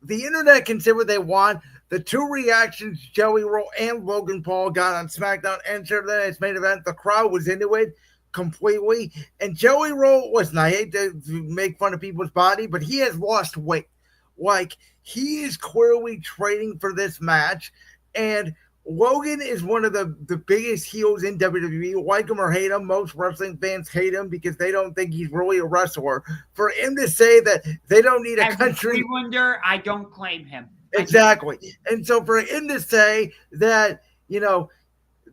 S2: the internet can say what they want. The two reactions Joey Rowe and Logan Paul got on SmackDown and Saturday Night's main event, the crowd was into it completely. And Joey Rowe, listen, I hate to make fun of people's body, but he has lost weight. Like, he is clearly training for this match. And Logan is one of the biggest heels in WWE. Like him or hate him, most wrestling fans hate him because they don't think he's really a wrestler. For him to say that they don't need a country
S4: wonder, I don't claim him.
S2: Exactly. And so for him to say that, you know,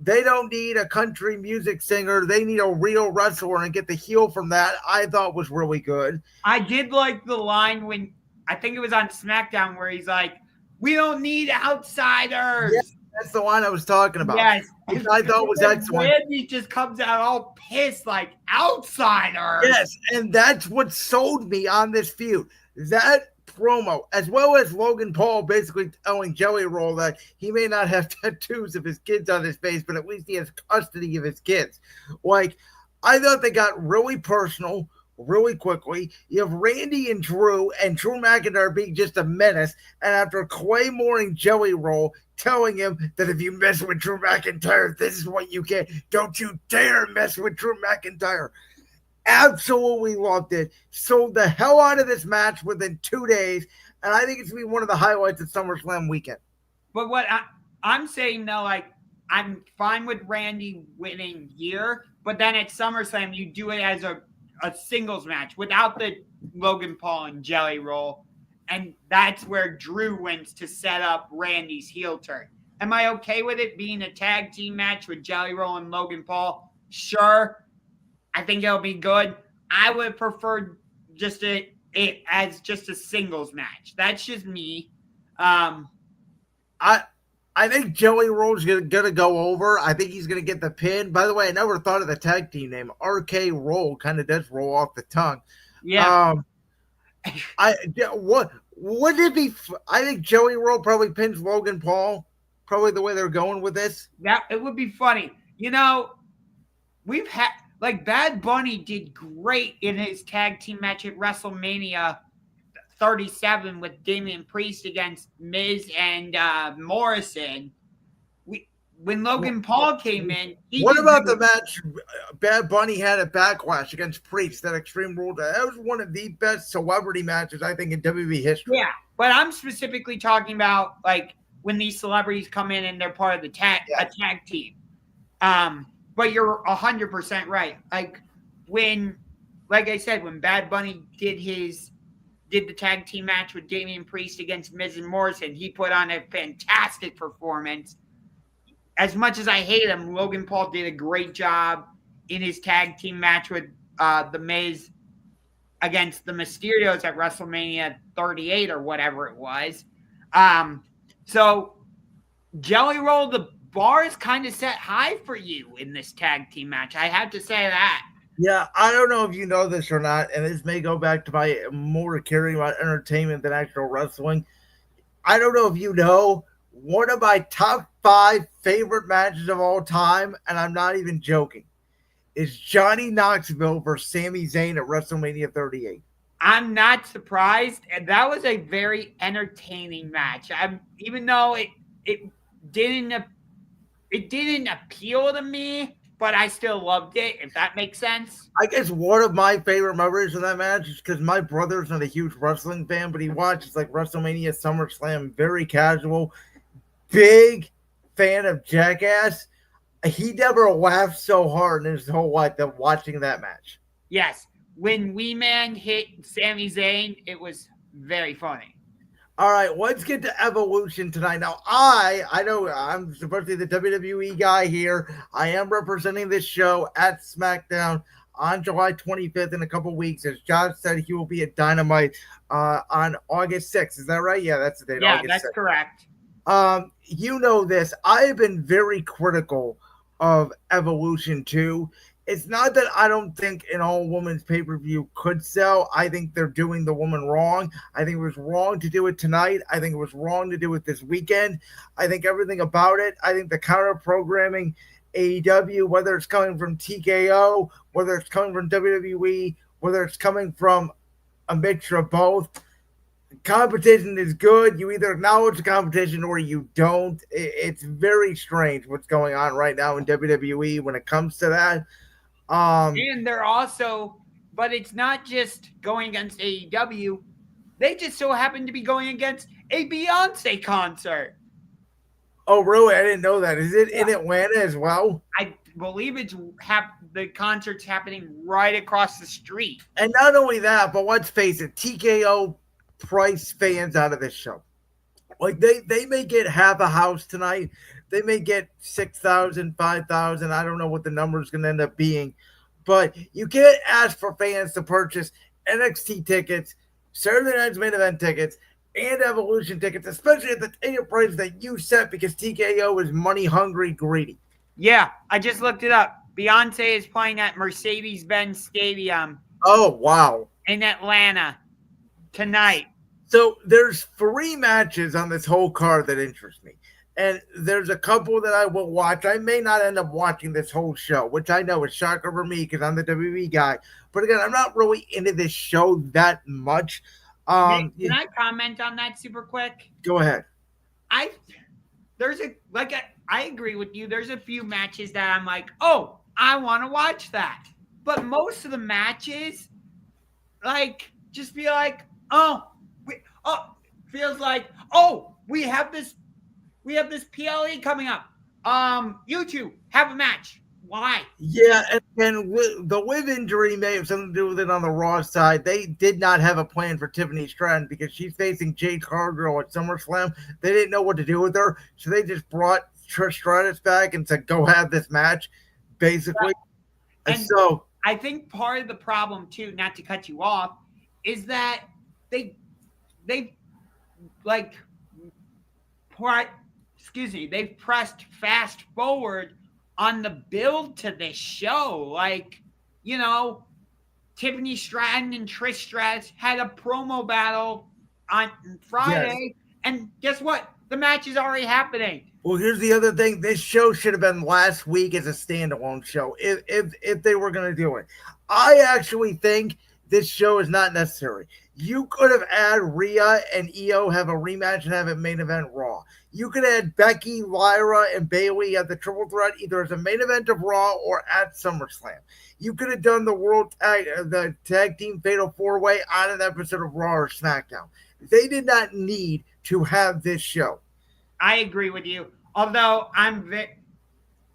S2: they don't need a country music singer, they need a real wrestler and get the heel from that, I thought was really good.
S4: I did like the line when, I think it was on SmackDown, where he's like, we don't need outsiders.
S2: Yes. That's the one I was talking about.
S4: Yes.
S2: I thought was excellent.
S4: Randy just comes out all pissed like outsider.
S2: Yes, and that's what sold me on this feud. That promo, as well as Logan Paul basically telling Joey Roll that he may not have tattoos of his kids on his face, but at least he has custody of his kids. Like, I thought they got really personal really quickly. You have Randy and Drew McIntyre being just a menace, and after Claymoring Joey Roll, telling him that if you mess with Drew McIntyre, this is what you get. Don't you dare mess with Drew McIntyre. Absolutely loved it. Sold the hell out of this match within 2 days, and I think it's going to be one of the highlights of SummerSlam weekend.
S4: But what I'm saying, though, like, I'm fine with Randy winning here, but then at SummerSlam, you do it as a singles match without the Logan Paul and Jelly Roll. And that's where Drew wins to set up Randy's heel turn. Am I okay with it being a tag team match with Jelly Roll and Logan Paul? Sure. I think it'll be good. I would have preferred just it as just a singles match. That's just me.
S2: I think Joey Roll's gonna go over. I think he's gonna get the pin. By the way, I never thought of the tag team name. RK Roll kind of does roll off the tongue.
S4: Yeah.
S2: Would it be? I think Joey Roll probably pins Logan Paul. Probably the way they're going with this.
S4: That it would be funny. You know, we've had like Bad Bunny did great in his tag team match at WrestleMania 37 with Damian Priest against Miz and Morrison. When Logan Paul came in,
S2: what about the match Bad Bunny had at Backlash against Priest, that Extreme Rules? That was one of the best celebrity matches, I think, in WWE history.
S4: Yeah, but I'm specifically talking about like when these celebrities come in and they're part of the tag team. But you're 100% right. Like I said, when Bad Bunny did the tag team match with Damian Priest against Miz and Morrison, he put on a fantastic performance. As much as I hate him, Logan Paul did a great job in his tag team match with The Miz. against the Mysterios at WrestleMania 38 or whatever it was. So Jelly Roll, the bar is kind of set high for you in this tag team match. I have to say that.
S2: Yeah, I don't know if you know this or not, and this may go back to my more caring about entertainment than actual wrestling. I don't know if you know, one of my top 5 favorite matches of all time, and I'm not even joking, is Johnny Knoxville versus Sami Zayn at WrestleMania 38.
S4: I'm not surprised. And that was a very entertaining match. Even though it didn't appeal to me, but I still loved it, if that makes sense.
S2: I guess one of my favorite memories of that match is because my brother's not a huge wrestling fan, but he watches like WrestleMania, SummerSlam, very casual, big fan of Jackass. He never laughed so hard in his whole life than watching that match.
S4: Yes. When Wee Man hit Sami Zayn, it was very funny.
S2: All right, let's get to Evolution tonight. Now, I know I'm supposed to be the WWE guy here. I am representing this show at SmackDown on July 25th in a couple weeks. As Josh said, he will be at Dynamite on August 6th. Is that right? Yeah, that's the date.
S4: Yeah,
S2: August
S4: that's
S2: 6th.
S4: correct.
S2: You know this. I have been very critical of Evolution 2. It's not that I don't think an all-women's pay-per-view could sell. I think they're doing the woman wrong. I think it was wrong to do it tonight. I think it was wrong to do it this weekend. I think everything about it. I think the counter-programming AEW, whether it's coming from TKO, whether it's coming from WWE, whether it's coming from a mixture of both, competition is good. You either acknowledge the competition or you don't. It's very strange what's going on right now in WWE when it comes to that.
S4: And they're also, but it's not just going against AEW. They just so happen to be going against a Beyonce concert.
S2: Oh, really? I didn't know that. Is it in Atlanta as well?
S4: I believe the concert's happening right across the street.
S2: And not only that, but let's face it, TKO price fans out of this show. Like they may get half a house tonight. They may get 6,000, 5,000. I don't know what the number is going to end up being. But you can't ask for fans to purchase NXT tickets, Saturday Night's Main Event tickets, and Evolution tickets, especially at the ticket price that you set because TKO is money hungry, greedy.
S4: Yeah, I just looked it up. Beyonce is playing at Mercedes-Benz Stadium.
S2: Oh, wow.
S4: In Atlanta tonight.
S2: So there's 3 matches on this whole card that interest me. And there's a couple that I will watch. I may not end up watching this whole show, which I know is shocker for me because I'm the WWE guy. But again, I'm not really into this show that much.
S4: Can I comment on that super quick?
S2: Go ahead.
S4: I agree with you. There's a few matches that I'm like, oh, I want to watch that. But most of the matches, like, just feel like, feels like, we have this PLE coming up. You two have a match. Why?
S2: Yeah, and the Liv injury may have something to do with it on the Raw side. They did not have a plan for Tiffany Stratton because she's facing Jade Cargill at SummerSlam. They didn't know what to do with her, so they just brought Trish Stratus back and said, go have this match, basically.
S4: And
S2: so
S4: I think part of the problem, too, not to cut you off, is that they've pressed fast forward on the build to this show. Like, you know, Tiffany Stratton and Trish Stratus had a promo battle on Friday, and guess what? The match is already happening.
S2: Well, here's the other thing. This show should have been last week as a standalone show if they were going to do it. I actually think this show is not necessary. You could have had Rhea and Io have a rematch and have it main event Raw. You could have had Becky, Lyra, and Bayley at the triple threat either as a main event of Raw or at SummerSlam. You could have done the tag team fatal 4-way on an episode of Raw or SmackDown. They did not need to have this show.
S4: I agree with you. Although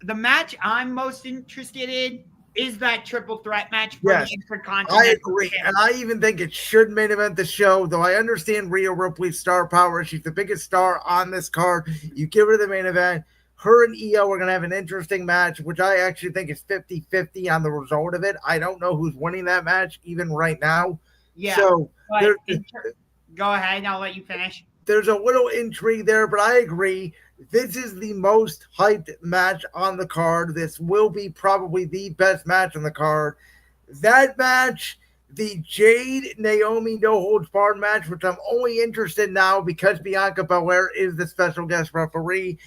S4: the match I'm most interested in is that triple threat match for the Intercontinental.
S2: I agree. And I even think it should main event the show, though I understand Rhea Ripley's star power. She's the biggest star on this card. You give her the main event. Her and Io are going to have an interesting match, which I actually think is 50-50 on the result of it. I don't know who's winning that match even right now.
S4: Yeah.
S2: So
S4: but go ahead. I'll let you finish.
S2: there's a little intrigue there, but I agree. This is the most hyped match on the card. This will be probably the best match on the card. That match, the Jade Naomi no holds barred match, which I'm only interested now because Bianca Belair is the special guest referee,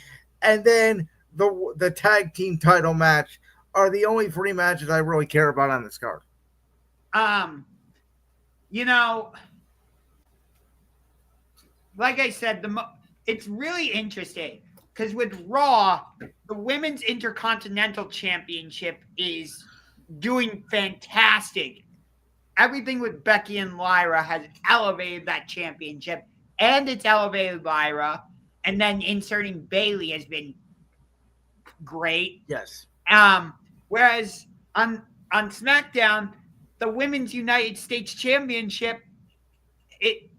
S2: and then the tag team title match are the only 3 matches I really care about on this card.
S4: You know, like I said, it's really interesting because with Raw, the Women's Intercontinental Championship is doing fantastic. Everything with Becky and Lyra has elevated that championship, and it's elevated Lyra, and then inserting Bayley has been great.
S2: Yes.
S4: Whereas on SmackDown, the Women's United States Championship, it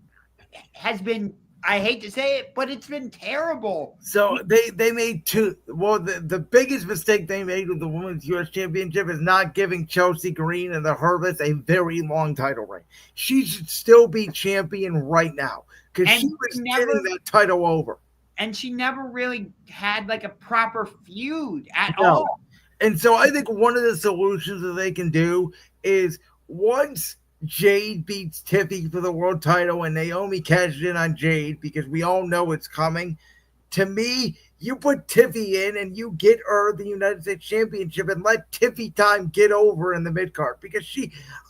S4: has been, I hate to say it, but it's been terrible.
S2: So they made 2. Well, the biggest mistake they made with the Women's U.S. Championship is not giving Chelsea Green and the Hervits a very long title reign. She should still be champion right now because she was getting that title over.
S4: And she never really had like a proper feud at all.
S2: And so I think one of the solutions that they can do is once Jade beats Tiffy for the world title and Naomi cashes in on Jade because we all know it's coming. To me, you put Tiffy in and you get her the United States Championship and let Tiffy time get over in the mid card because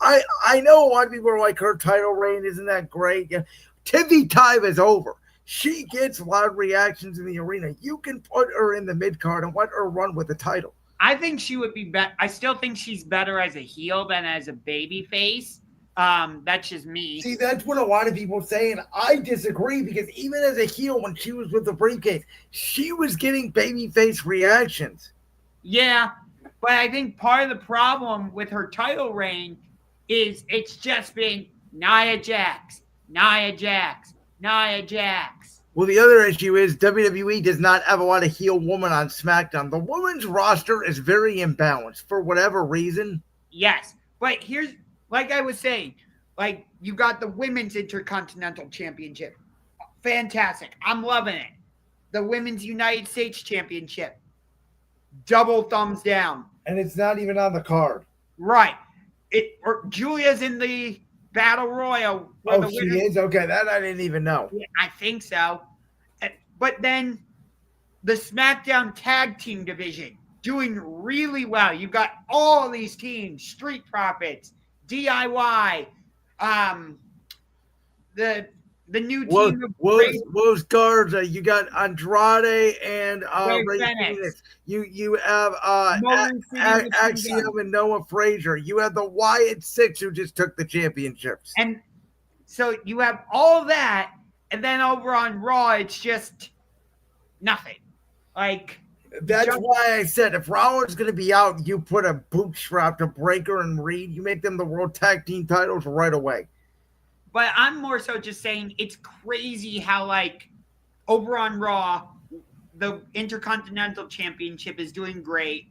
S2: I know a lot of people are like her title reign isn't that great. Yeah. Tiffy time is over. She gets a lot of reactions in the arena. You can put her in the mid card and let her run with the title.
S4: I think she would be better. I still think she's better as a heel than as a baby face. That's just me.
S2: See, that's what a lot of people say, and I disagree because even as a heel, when she was with the briefcase, she was getting babyface reactions.
S4: Yeah, but I think part of the problem with her title reign is it's just been Nia Jax, Nia Jax, Nia Jax.
S2: Well, the other issue is WWE does not have a lot of heel women on SmackDown. The women's roster is very imbalanced for whatever reason.
S4: Yes, but here's, like I was saying, like you got the Women's Intercontinental Championship. Fantastic. I'm loving it. The Women's United States Championship. Double thumbs down.
S2: And it's not even on the card.
S4: Right. Julia's in the Battle Royal.
S2: Oh, she is? Okay, that I didn't even know.
S4: Yeah, I think so. But then the SmackDown Tag Team Division doing really well. You've got all these teams, Street Profits, DIY, the new team of
S2: Los Garza, you got Andrade and Ray Phoenix. You have Axiom and Noah Frazier. You have the Wyatt Six who just took the championships.
S4: And so you have all that, and then over on Raw, it's just nothing. Like
S2: that's why I said if Rollins is going to be out, you put a bootstrap to Breaker and Reed. You make them the World Tag Team titles right away.
S4: But I'm more so just saying it's crazy how, like, over on Raw, the Intercontinental Championship is doing great.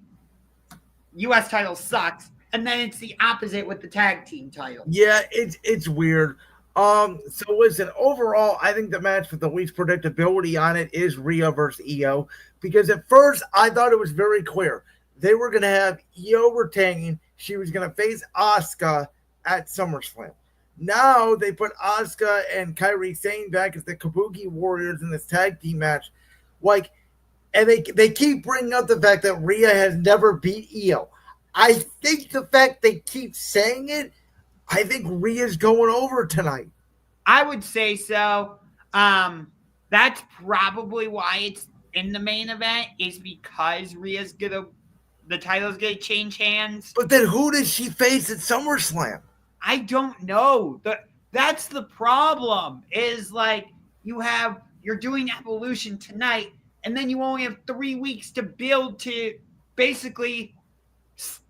S4: U.S. title sucks. And then it's the opposite with the tag team title.
S2: Yeah, it's weird. So listen, overall, I think the match with the least predictability on it is Rhea versus Io. Because at first, I thought it was very clear. They were going to have Io retaining. She was going to face Asuka at SummerSlam. Now they put Asuka and Kairi Sane back as the Kabuki Warriors in this tag team match. Like, and they keep bringing up the fact that Rhea has never beat Io. I think the fact they keep saying it, I think Rhea's going over tonight.
S4: I would say so. That's probably why it's in the main event, is because Rhea's the title's gonna change hands.
S2: But then who does she face at SummerSlam?
S4: I don't know. That's the problem, is like you're doing Evolution tonight, and then you only have 3 weeks to build to basically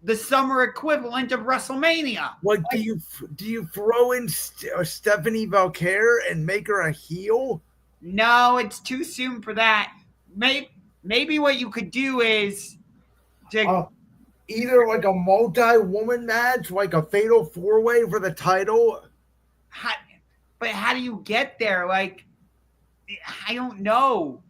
S4: the summer equivalent of WrestleMania.
S2: Like, do you throw in Stephanie Valkyrie and make her a heel?
S4: No, it's too soon for that. Maybe what you could do is
S2: either like a multi-woman match, like a fatal four-way for the title.
S4: but how do you get there? Like, I don't know.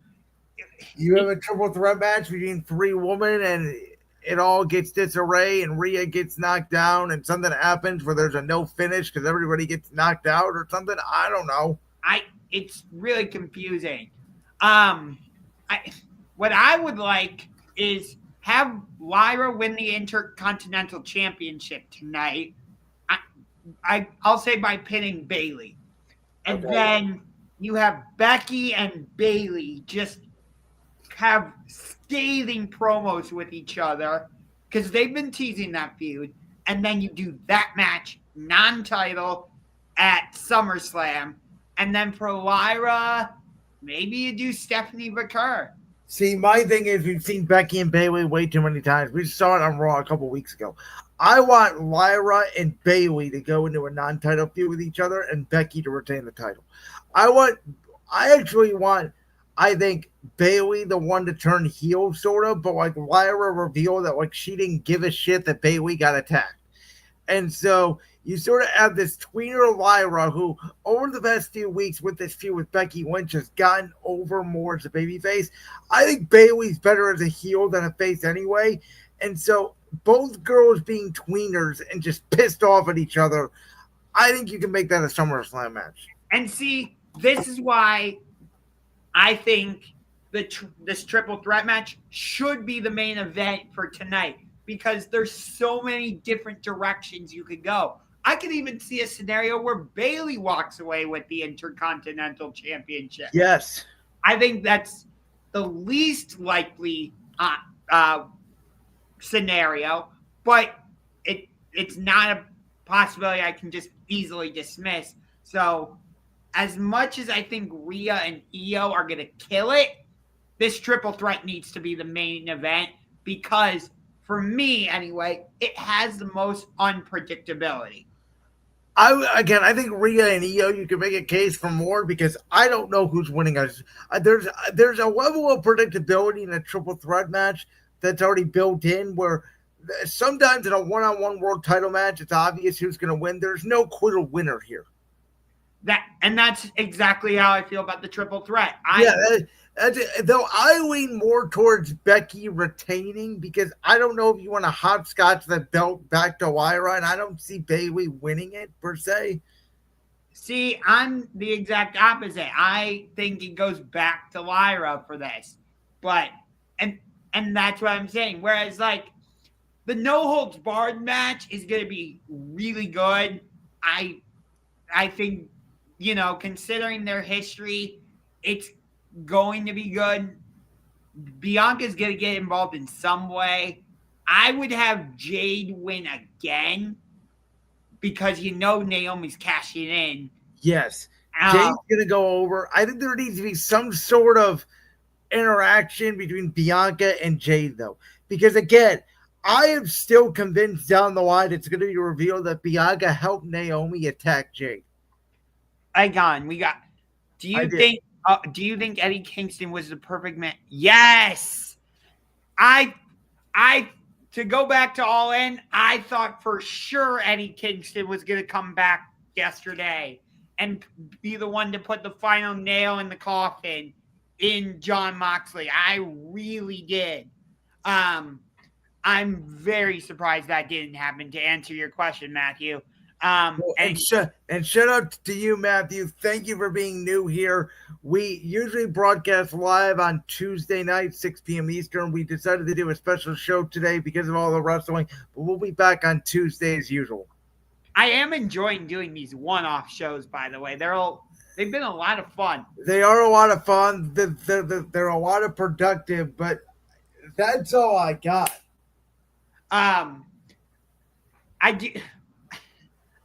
S2: You have a triple threat match between 3 women, and it all gets disarray, and Rhea gets knocked down, and something happens where there's a no finish because everybody gets knocked out or something. I don't know.
S4: It's really confusing. What I would like is have Lyra win the Intercontinental Championship tonight. I'll say by pinning Bayley, and then you have Becky and Bayley just have scathing promos with each other because they've been teasing that feud, and then you do that match non-title at SummerSlam, and then for Lyra, maybe you do Stephanie McCurr.
S2: See, my thing is we've seen Becky and Bayley way too many times. We saw it on Raw a couple weeks ago. I want Lyra and Bayley to go into a non-title feud with each other and Becky to retain the title. I think Bayley the one to turn heel, sort of, but like Lyra reveal that like she didn't give a shit that Bayley got attacked. And so you sort of have this tweener Lyra who, over the past few weeks with this feud with Becky Lynch, has gotten over more as a babyface. I think Bayley's better as a heel than a face anyway. And so both girls being tweeners and just pissed off at each other, I think you can make that a SummerSlam match.
S4: And see, this is why I think this triple threat match should be the main event for tonight, because there's so many different directions you could go. I could even see a scenario where Bayley walks away with the Intercontinental Championship.
S2: Yes.
S4: I think that's the least likely scenario, but it's not a possibility I can just easily dismiss. So as much as I think Rhea and Io are going to kill it, this triple threat needs to be the main event because, for me anyway, it has the most unpredictability.
S2: I think Rhea and Io, you can make a case for more because I don't know who's winning. There's a level of predictability in a triple threat match that's already built in where sometimes in a one-on-one world title match, it's obvious who's going to win. There's no clear winner here.
S4: That's exactly how I feel about the triple threat.
S2: Though I lean more towards Becky retaining because I don't know if you want to hopscotch the belt back to Lyra, and I don't see Bayley winning it per se.
S4: See, I'm the exact opposite. I think it goes back to Lyra for this, but and that's what I'm saying. Whereas like the no holds barred match is going to be really good. I think, considering their history, it's going to be good. Bianca's going to get involved in some way. I would have Jade win again because Naomi's cashing in.
S2: Yes. Jade's going to go over. I think there needs to be some sort of interaction between Bianca and Jade, though. Because, again, I am still convinced down the line it's going to be revealed that Bianca helped Naomi attack Jade.
S4: Icon, do you think Eddie Kingston was the perfect man? Yes. To go back to All In, I thought for sure Eddie Kingston was going to come back yesterday and be the one to put the final nail in the coffin in Jon Moxley. I really did. I'm very surprised that didn't happen, to answer your question, Matthew.
S2: And shout out to you, Matthew. Thank you for being new here. We usually broadcast live on Tuesday night, 6 p.m. Eastern. We decided to do a special show today because of all the wrestling, but we'll be back on Tuesday as usual.
S4: I am enjoying doing these one-off shows, by the way. They've been a lot of fun.
S2: They are a lot of fun. They're a lot of productive, but that's all I got.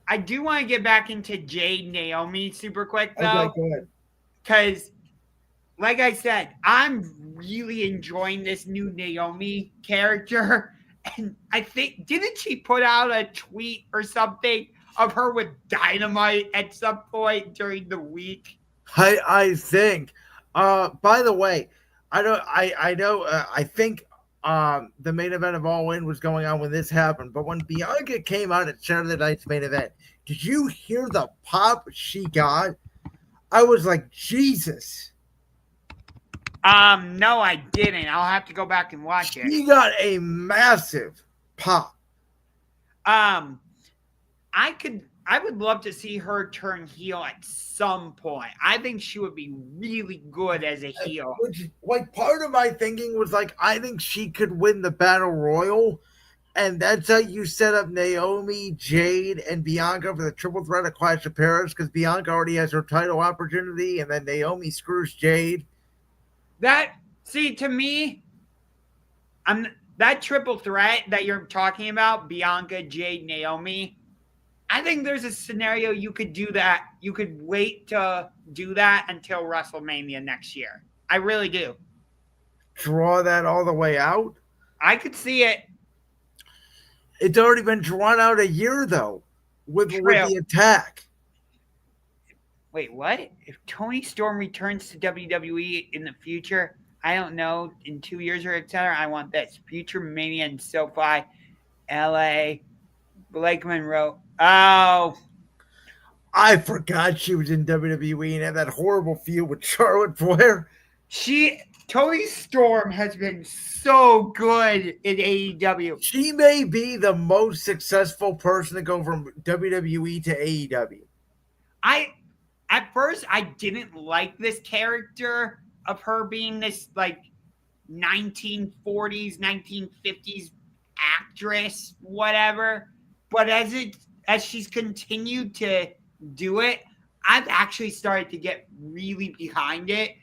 S4: I do want to get back into Jade Naomi super quick, though.
S2: Okay, go ahead.
S4: Because, like I said, I'm really enjoying this new Naomi character. And I think, didn't she put out a tweet or something of her with Dynamite at some point during the week?
S2: I think. By the way, I think the main event of All In was going on when this happened. But when Bianca came out at Saturday night's main event, did you hear the pop she got? I was like, Jesus.
S4: No, I didn't. I'll have to go back and watch it.
S2: She got a massive pop.
S4: I would love to see her turn heel at some point. I think she would be really good as a heel.
S2: Which, like, part of my thinking was like, I think she could win the Battle Royal, and that's how you set up Naomi, Jade, and Bianca for the triple threat of Clash of Paris, because Bianca already has her title opportunity, and then Naomi screws Jade.
S4: To me, that triple threat that you're talking about, Bianca, Jade, Naomi, I think there's a scenario you could do that. You could wait to do that until WrestleMania next year. I really do.
S2: Draw that all the way out?
S4: I could see it.
S2: It's already been drawn out a year, though, with the attack.
S4: Wait, what? If Toni Storm returns to WWE in the future, I don't know, in 2 years or etc., I want this. Future Mania in SoFi, LA, Blake Monroe. Oh.
S2: I forgot she was in WWE and had that horrible feud with Charlotte Flair.
S4: Toni Storm has been so good in AEW.
S2: She may be the most successful person to go from WWE to AEW.
S4: At first, I didn't like this character of her being this, like, 1940s, 1950s actress, whatever. But as she's continued to do it, I've actually started to get really behind it.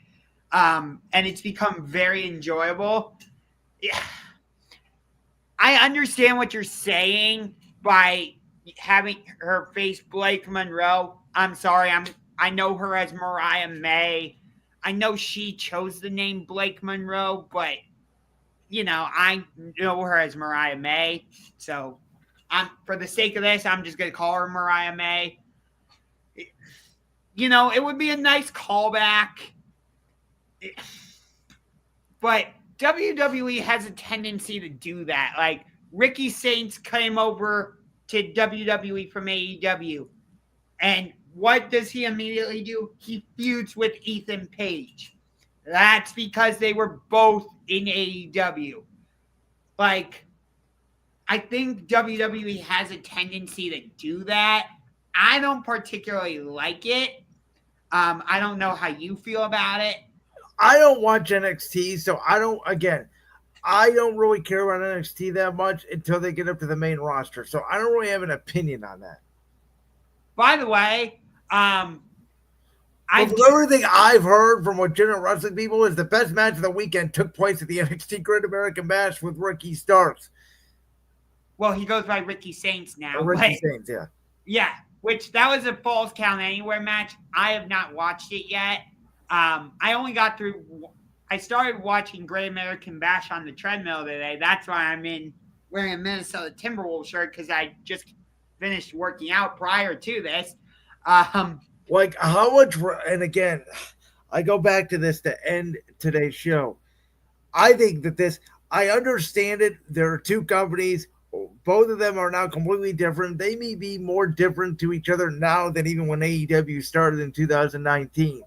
S4: And it's become very enjoyable. Yeah. I understand what you're saying by having her face Blake Monroe. I'm sorry, I know her as Mariah May. I know she chose the name Blake Monroe, but I know her as Mariah May. So for the sake of this, I'm just gonna call her Mariah May. It would be a nice callback. But WWE has a tendency to do that. Like, Ricky Saints came over to WWE from AEW. And what does he immediately do? He feuds with Ethan Page. That's because they were both in AEW. Like, I think WWE has a tendency to do that. I don't particularly like it. I don't know how you feel about it.
S2: I don't watch NXT, so I don't really care about NXT that much until they get up to the main roster. So I don't really have an opinion on that.
S4: By the way,
S2: from everything I've heard from legitimate wrestling people is the best match of the weekend took place at the NXT Great American Bash with Ricky Starks.
S4: Well, he goes by Ricky Saints now.
S2: Ricky Saints, yeah.
S4: Yeah, which that was a Falls Count Anywhere match. I have not watched it yet. I only got through. I started watching Great American Bash on the treadmill today. That's why I'm wearing a Minnesota Timberwolves shirt, because I just finished working out prior to this.
S2: Like, how much? And again, I go back to this to end today's show. I think that I understand it. There are two companies. Both of them are now completely different. They may be more different to each other now than even when AEW started in 2019.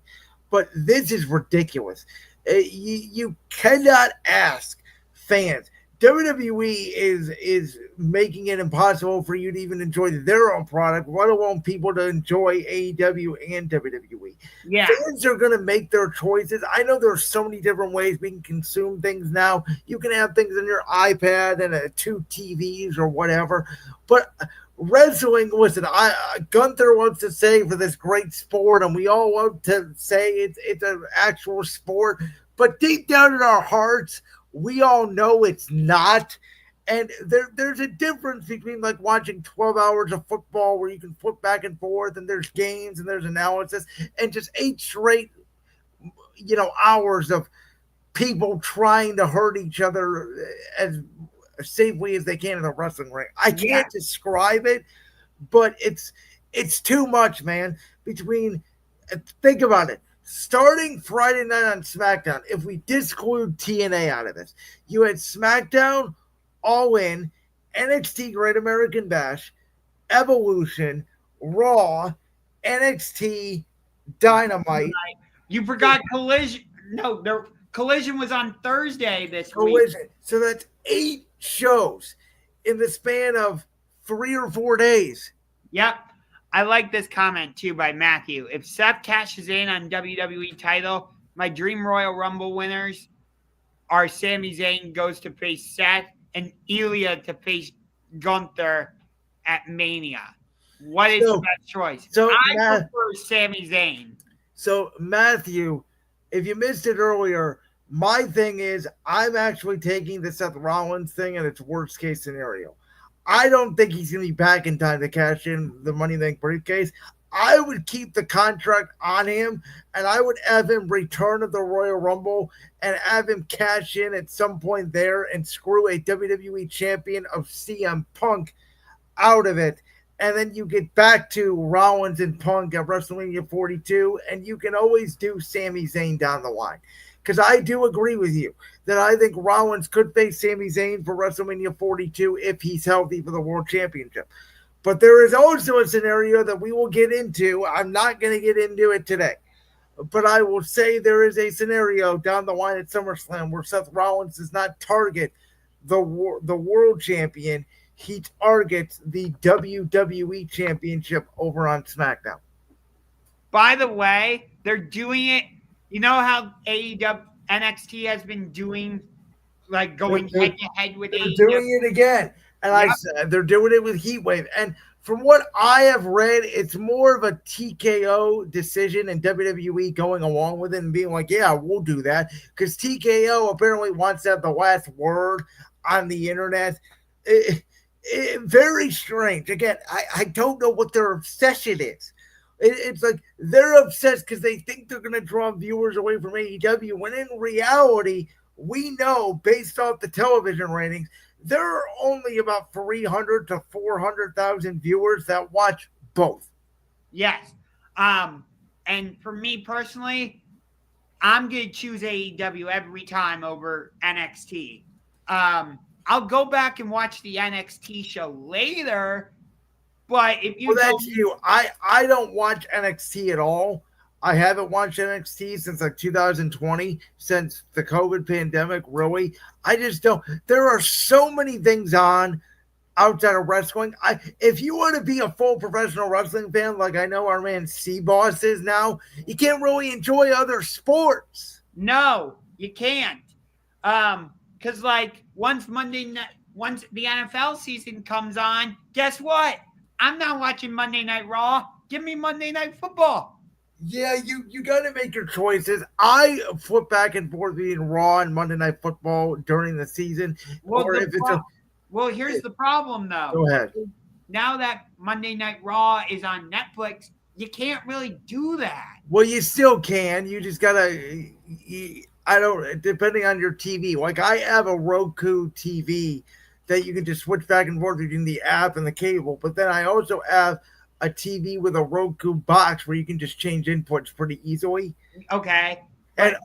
S2: But this is ridiculous. You cannot ask fans. WWE is making it impossible for you to even enjoy their own product, let alone people to enjoy AEW and WWE.
S4: Yeah.
S2: Fans are going to make their choices. I know there's so many different ways we can consume things now. You can have things on your iPad and 2 TVs or whatever. But wrestling, listen, Gunther wants to say for this great sport, and we all want to say it's an actual sport. But deep down in our hearts, we all know it's not. And there's a difference between like watching 12 hours of football where you can flip back and forth and there's games and there's analysis, and just 8 straight, hours of people trying to hurt each other as safely as they can in a wrestling ring. I can't describe it, but it's too much, man. Think about it. starting Friday night on SmackDown, if we disclude TNA out of this, you had SmackDown, All In, NXT Great American Bash, Evolution, Raw, NXT, Dynamite,
S4: You forgot Collision. No, Collision was on Thursday this week.
S2: Collision. So that's 8 shows in the span of 3 or 4 days.
S4: Yep. I like this comment too by Matthew. If Seth cashes in on WWE title, my dream Royal Rumble winners are Sami Zayn goes to face Seth and Ilya to face Gunther at Mania. What is the best choice? I prefer Sami Zayn.
S2: So, Matthew, if you missed it earlier, my thing is I'm actually taking the Seth Rollins thing and its worst case scenario. I don't think he's going to be back in time to cash in the Money in the Bank briefcase. I would keep the contract on him, and I would have him return at the Royal Rumble and have him cash in at some point there and screw a WWE champion of CM Punk out of it. And then you get back to Rollins and Punk at WrestleMania 42, and you can always do Sami Zayn down the line. Because I do agree with you that I think Rollins could face Sami Zayn for WrestleMania 42 if he's healthy for the World Championship. But there is also a scenario that we will get into. I'm not going to get into it today. But I will say there is a scenario down the line at SummerSlam where Seth Rollins does not target the World Champion. He targets the WWE Championship over on SmackDown.
S4: By the way, they're doing it. You know how AEW NXT has been doing, like going head to head with AEW?
S2: They're doing it again. And I said they're doing it with Heatwave. And from what I have read, it's more of a TKO decision and WWE going along with it and being like, yeah, we'll do that. Because TKO apparently wants to have the last word on the internet. Very strange. Again, I don't know what their obsession is. It's like they're obsessed because they think they're going to draw viewers away from AEW, when in reality, we know based off the television ratings, there are only about 300 to 400,000 viewers that watch both.
S4: Yes. And for me personally, I'm going to choose AEW every time over NXT. I'll go back and watch the NXT show later, but if you
S2: that's you. I don't watch NXT at all. I haven't watched NXT since like 2020, since the COVID pandemic, really. I just don't. There are so many things on outside of wrestling. If you want to be a full professional wrestling fan, like I know our man C-Boss is now, you can't really enjoy other sports.
S4: No, you can't. Because like once the NFL season comes on, guess what? I'm not watching Monday Night Raw. Give me Monday Night Football.
S2: Yeah, you got to make your choices. I flip back and forth between Raw and Monday Night Football during the season.
S4: Well, here's the problem, though.
S2: Go ahead.
S4: Now that Monday Night Raw is on Netflix, you can't really do that.
S2: Well, you still can. You just got to, depending on your TV. Like I have a Roku TV that you can just switch back and forth between the app and the cable. But then I also have a TV with a Roku box where you can just change inputs pretty easily.
S4: Okay.
S2: And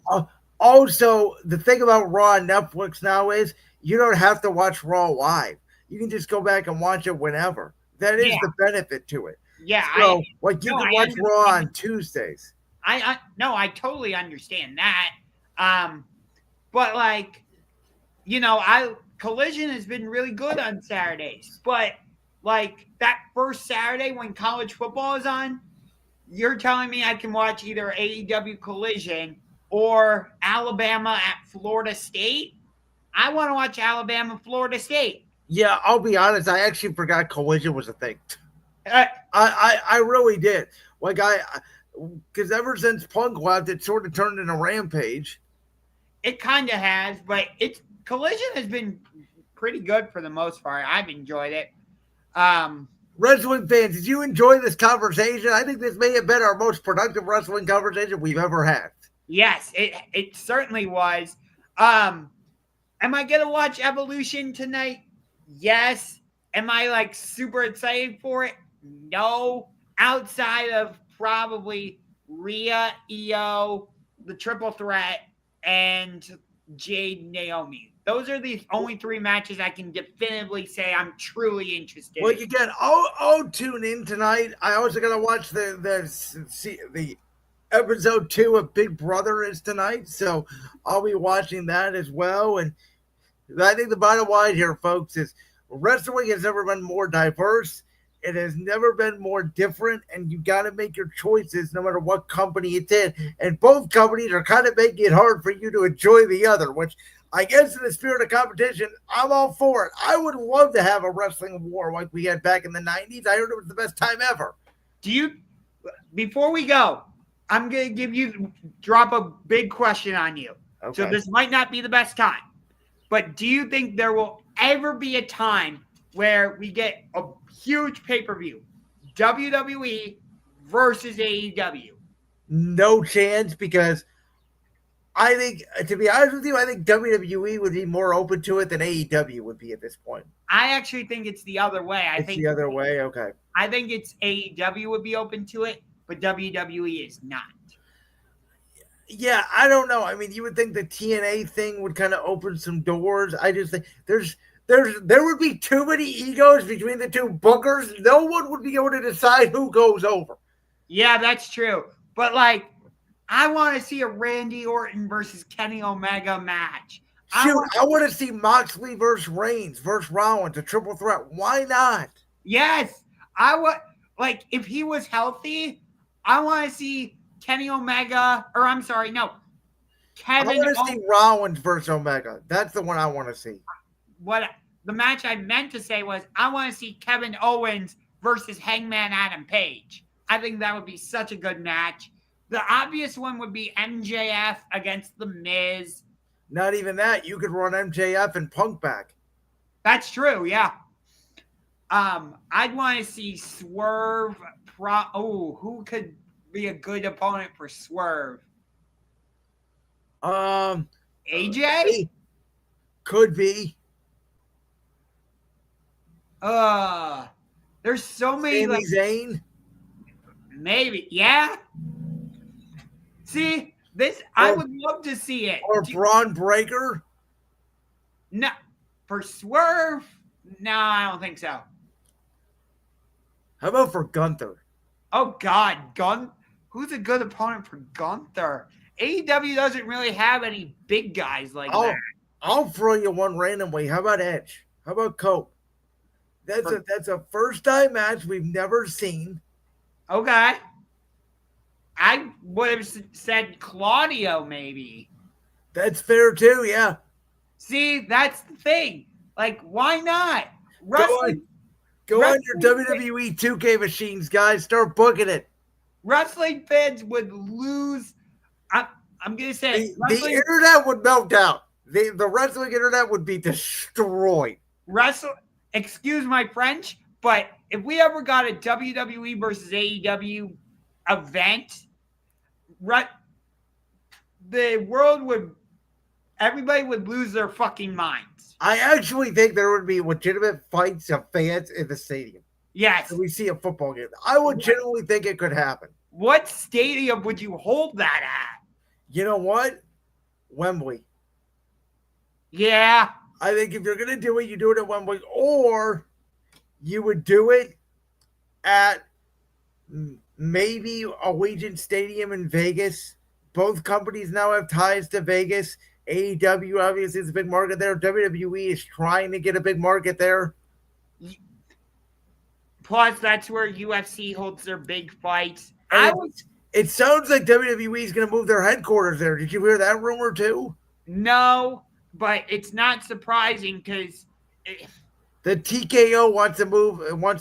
S2: also, the thing about Raw and Netflix now is you don't have to watch Raw live. You can just go back and watch it whenever. That is the benefit to it.
S4: Yeah.
S2: So, you can watch Raw on Tuesdays.
S4: I totally understand that. But like, Collision has been really good on Saturdays, but like that first Saturday when college football is on, you're telling me I can watch either AEW Collision or Alabama at Florida State? I want to watch Alabama, Florida State.
S2: Yeah, I'll be honest. I actually forgot Collision was a thing. I really did. Like because ever since Punk left, it sort of turned into Rampage.
S4: It kind of has, but Collision has been pretty good for the most part. I've enjoyed it.
S2: Wrestling fans, did you enjoy this conversation? I think this may have been our most productive wrestling conversation we've ever had.
S4: Yes, it certainly was. Am I gonna watch Evolution tonight? Yes. Am I like super excited for it? No. Outside of probably Rhea, Io, the Triple Threat, and Jade Naomi. Those are the only 3 matches I can definitively say I'm truly interested
S2: Well,
S4: in.
S2: again, I'll tune in tonight. I also got to watch the episode 2 of Big Brother is tonight, so I'll be watching that as well. And I think the bottom line here, folks, is wrestling has never been more diverse. It has never been more different, and you got to make your choices no matter what company it's in. And both companies are kind of making it hard for you to enjoy the other, which I guess in the spirit of competition, I'm all for it. I would love to have a wrestling war like we had back in the 90s. I heard it was the best time ever.
S4: Before we go, I'm going to drop a big question on you.
S2: Okay.
S4: So this might not be the best time, but do you think there will ever be a time where we get a huge pay-per-view, WWE versus AEW?
S2: No chance, because I think, to be honest with you, I think WWE would be more open to it than AEW would be at this point.
S4: I actually think it's the other way. I think
S2: the other way? Okay.
S4: I think it's AEW would be open to it, but WWE is not.
S2: Yeah, I don't know. I mean, you would think the TNA thing would kind of open some doors. I just think there would be too many egos between the two bookers. No one would be able to decide who goes over.
S4: Yeah, that's true. But I want to see a Randy Orton versus Kenny Omega match.
S2: I want to see Moxley versus Reigns versus Rollins, a triple threat. Why not?
S4: Yes, I would. If he was healthy, I want to see Kenny Omega, or I'm sorry, no, Kevin.
S2: I want to see Rollins versus Omega. That's the one I want to see.
S4: What the match I meant to say was I want to see Kevin Owens versus Hangman Adam Page. I think that would be such a good match. The obvious one would be MJF against The Miz.
S2: Not even that. You could run MJF and Punk back.
S4: That's true, yeah. I'd want to see Swerve. Who could be a good opponent for Swerve? AJ?
S2: Could be.
S4: There's so many.
S2: Sami Zayn?
S4: Maybe, yeah. See, I would love to see it.
S2: Or Braun Breaker?
S4: No, for Swerve, no, I don't think so.
S2: How about for Gunther?
S4: Oh God, who's a good opponent for Gunther? AEW doesn't really have any big guys like that.
S2: I'll throw you one randomly. How about Edge? How about Cope? That's a first time match we've never seen.
S4: Okay. I would have said Claudio maybe.
S2: That's fair too, yeah.
S4: See, that's the thing. Why not?
S2: Go on your WWE 2K machines, guys. Start booking it.
S4: Wrestling fans would lose. I'm going to say
S2: the internet would melt down. The wrestling internet would be destroyed.
S4: Excuse my French, but if we ever got a WWE versus AEW event, everybody would lose their fucking minds.
S2: I actually think there would be legitimate fights of fans in the stadium.
S4: Yes.
S2: We see a football game. I would genuinely think it could happen.
S4: What stadium would you hold that at?
S2: You know what? Wembley.
S4: Yeah.
S2: I think if you're going to do it, you do it at Wembley, or you would do it at maybe Allegiant Stadium in Vegas. Both companies now have ties to Vegas. AEW obviously is a big market there. WWE is trying to get a big market there.
S4: Plus, that's where UFC holds their big fights.
S2: It sounds like WWE is going to move their headquarters there. Did you hear that rumor too?
S4: No, but it's not surprising because
S2: the TKO wants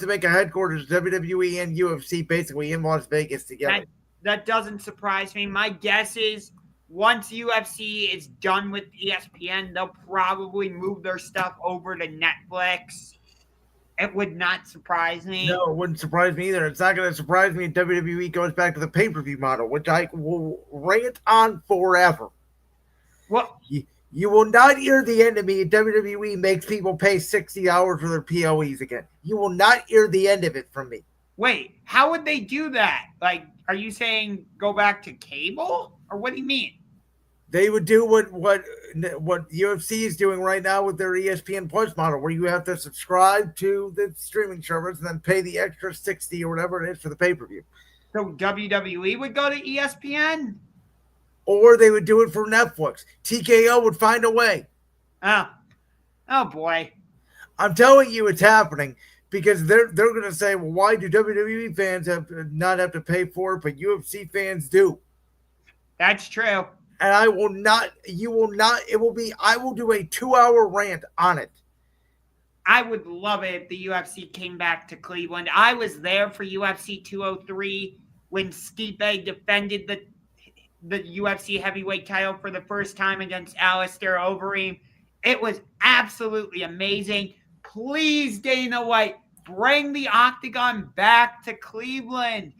S2: to make a headquarters WWE and UFC basically in Las Vegas together.
S4: That doesn't surprise me. My guess is once UFC is done with ESPN, they'll probably move their stuff over to Netflix. It would not surprise me.
S2: No, it wouldn't surprise me either. It's not going to surprise me if WWE goes back to the pay-per-view model, which I will rant on forever.
S4: Well,
S2: you will not hear the end of me if WWE makes people pay $60 for their POEs again. You will not hear the end of it from me.
S4: Wait, how would they do that? Like, are you saying go back to cable? Or what do you mean?
S2: They would do what UFC is doing right now with their ESPN Plus model, where you have to subscribe to the streaming service and then pay the extra 60 or whatever it is for the pay-per-view.
S4: So WWE would go to ESPN?
S2: Or they would do it for Netflix. TKO would find a way.
S4: Oh boy.
S2: I'm telling you, it's happening because they're going to say, well, why do WWE fans not have to pay for it, but UFC fans do?
S4: That's true.
S2: And I will not. You will not. It will be. I will do a 2-hour rant on it.
S4: I would love it if the UFC came back to Cleveland. I was there for UFC 203 when Stipe defended the UFC heavyweight title for the first time against Alistair Overeem. It was absolutely amazing. Please, Dana White, bring the Octagon back to Cleveland.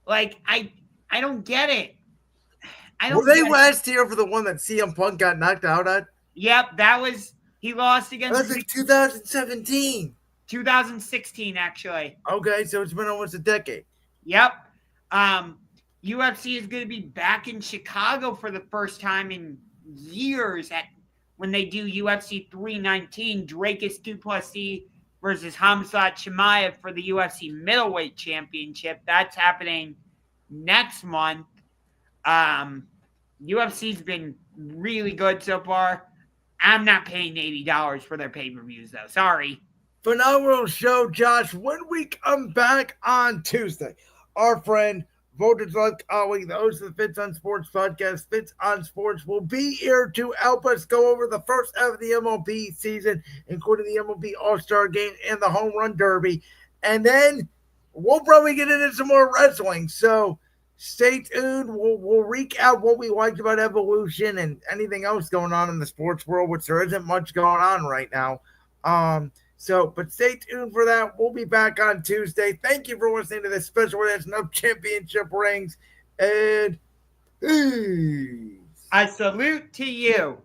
S4: Like, I don't get it.
S2: Were they last year for the one that CM Punk got knocked out at?
S4: Yep, he lost against.
S2: That was like 2017.
S4: 2016, actually.
S2: Okay, so it's been almost a decade.
S4: Yep. UFC is going to be back in Chicago for the first time in years when they do UFC 319, Drakus Duplessis versus Hamzat Chimaev for the UFC middleweight championship. That's happening next month. UFC's been really good so far. I'm not paying $80 for their pay-per-views, though. Sorry.
S2: Phenomenal show, Josh. When we come back on Tuesday, our friend, Voltage Love colleague, the host of the Fits on Sports podcast, Fits on Sports, will be here to help us go over the first half of the MLB season, including the MLB All-Star Game and the Home Run Derby. And then we'll probably get into some more wrestling. So stay tuned. We'll recap what we liked about Evolution and anything else going on in the sports world, which there isn't much going on right now. But stay tuned for that. We'll be back on Tuesday. Thank you for listening to this special edition of Championship Rings. And peace.
S4: I salute to you.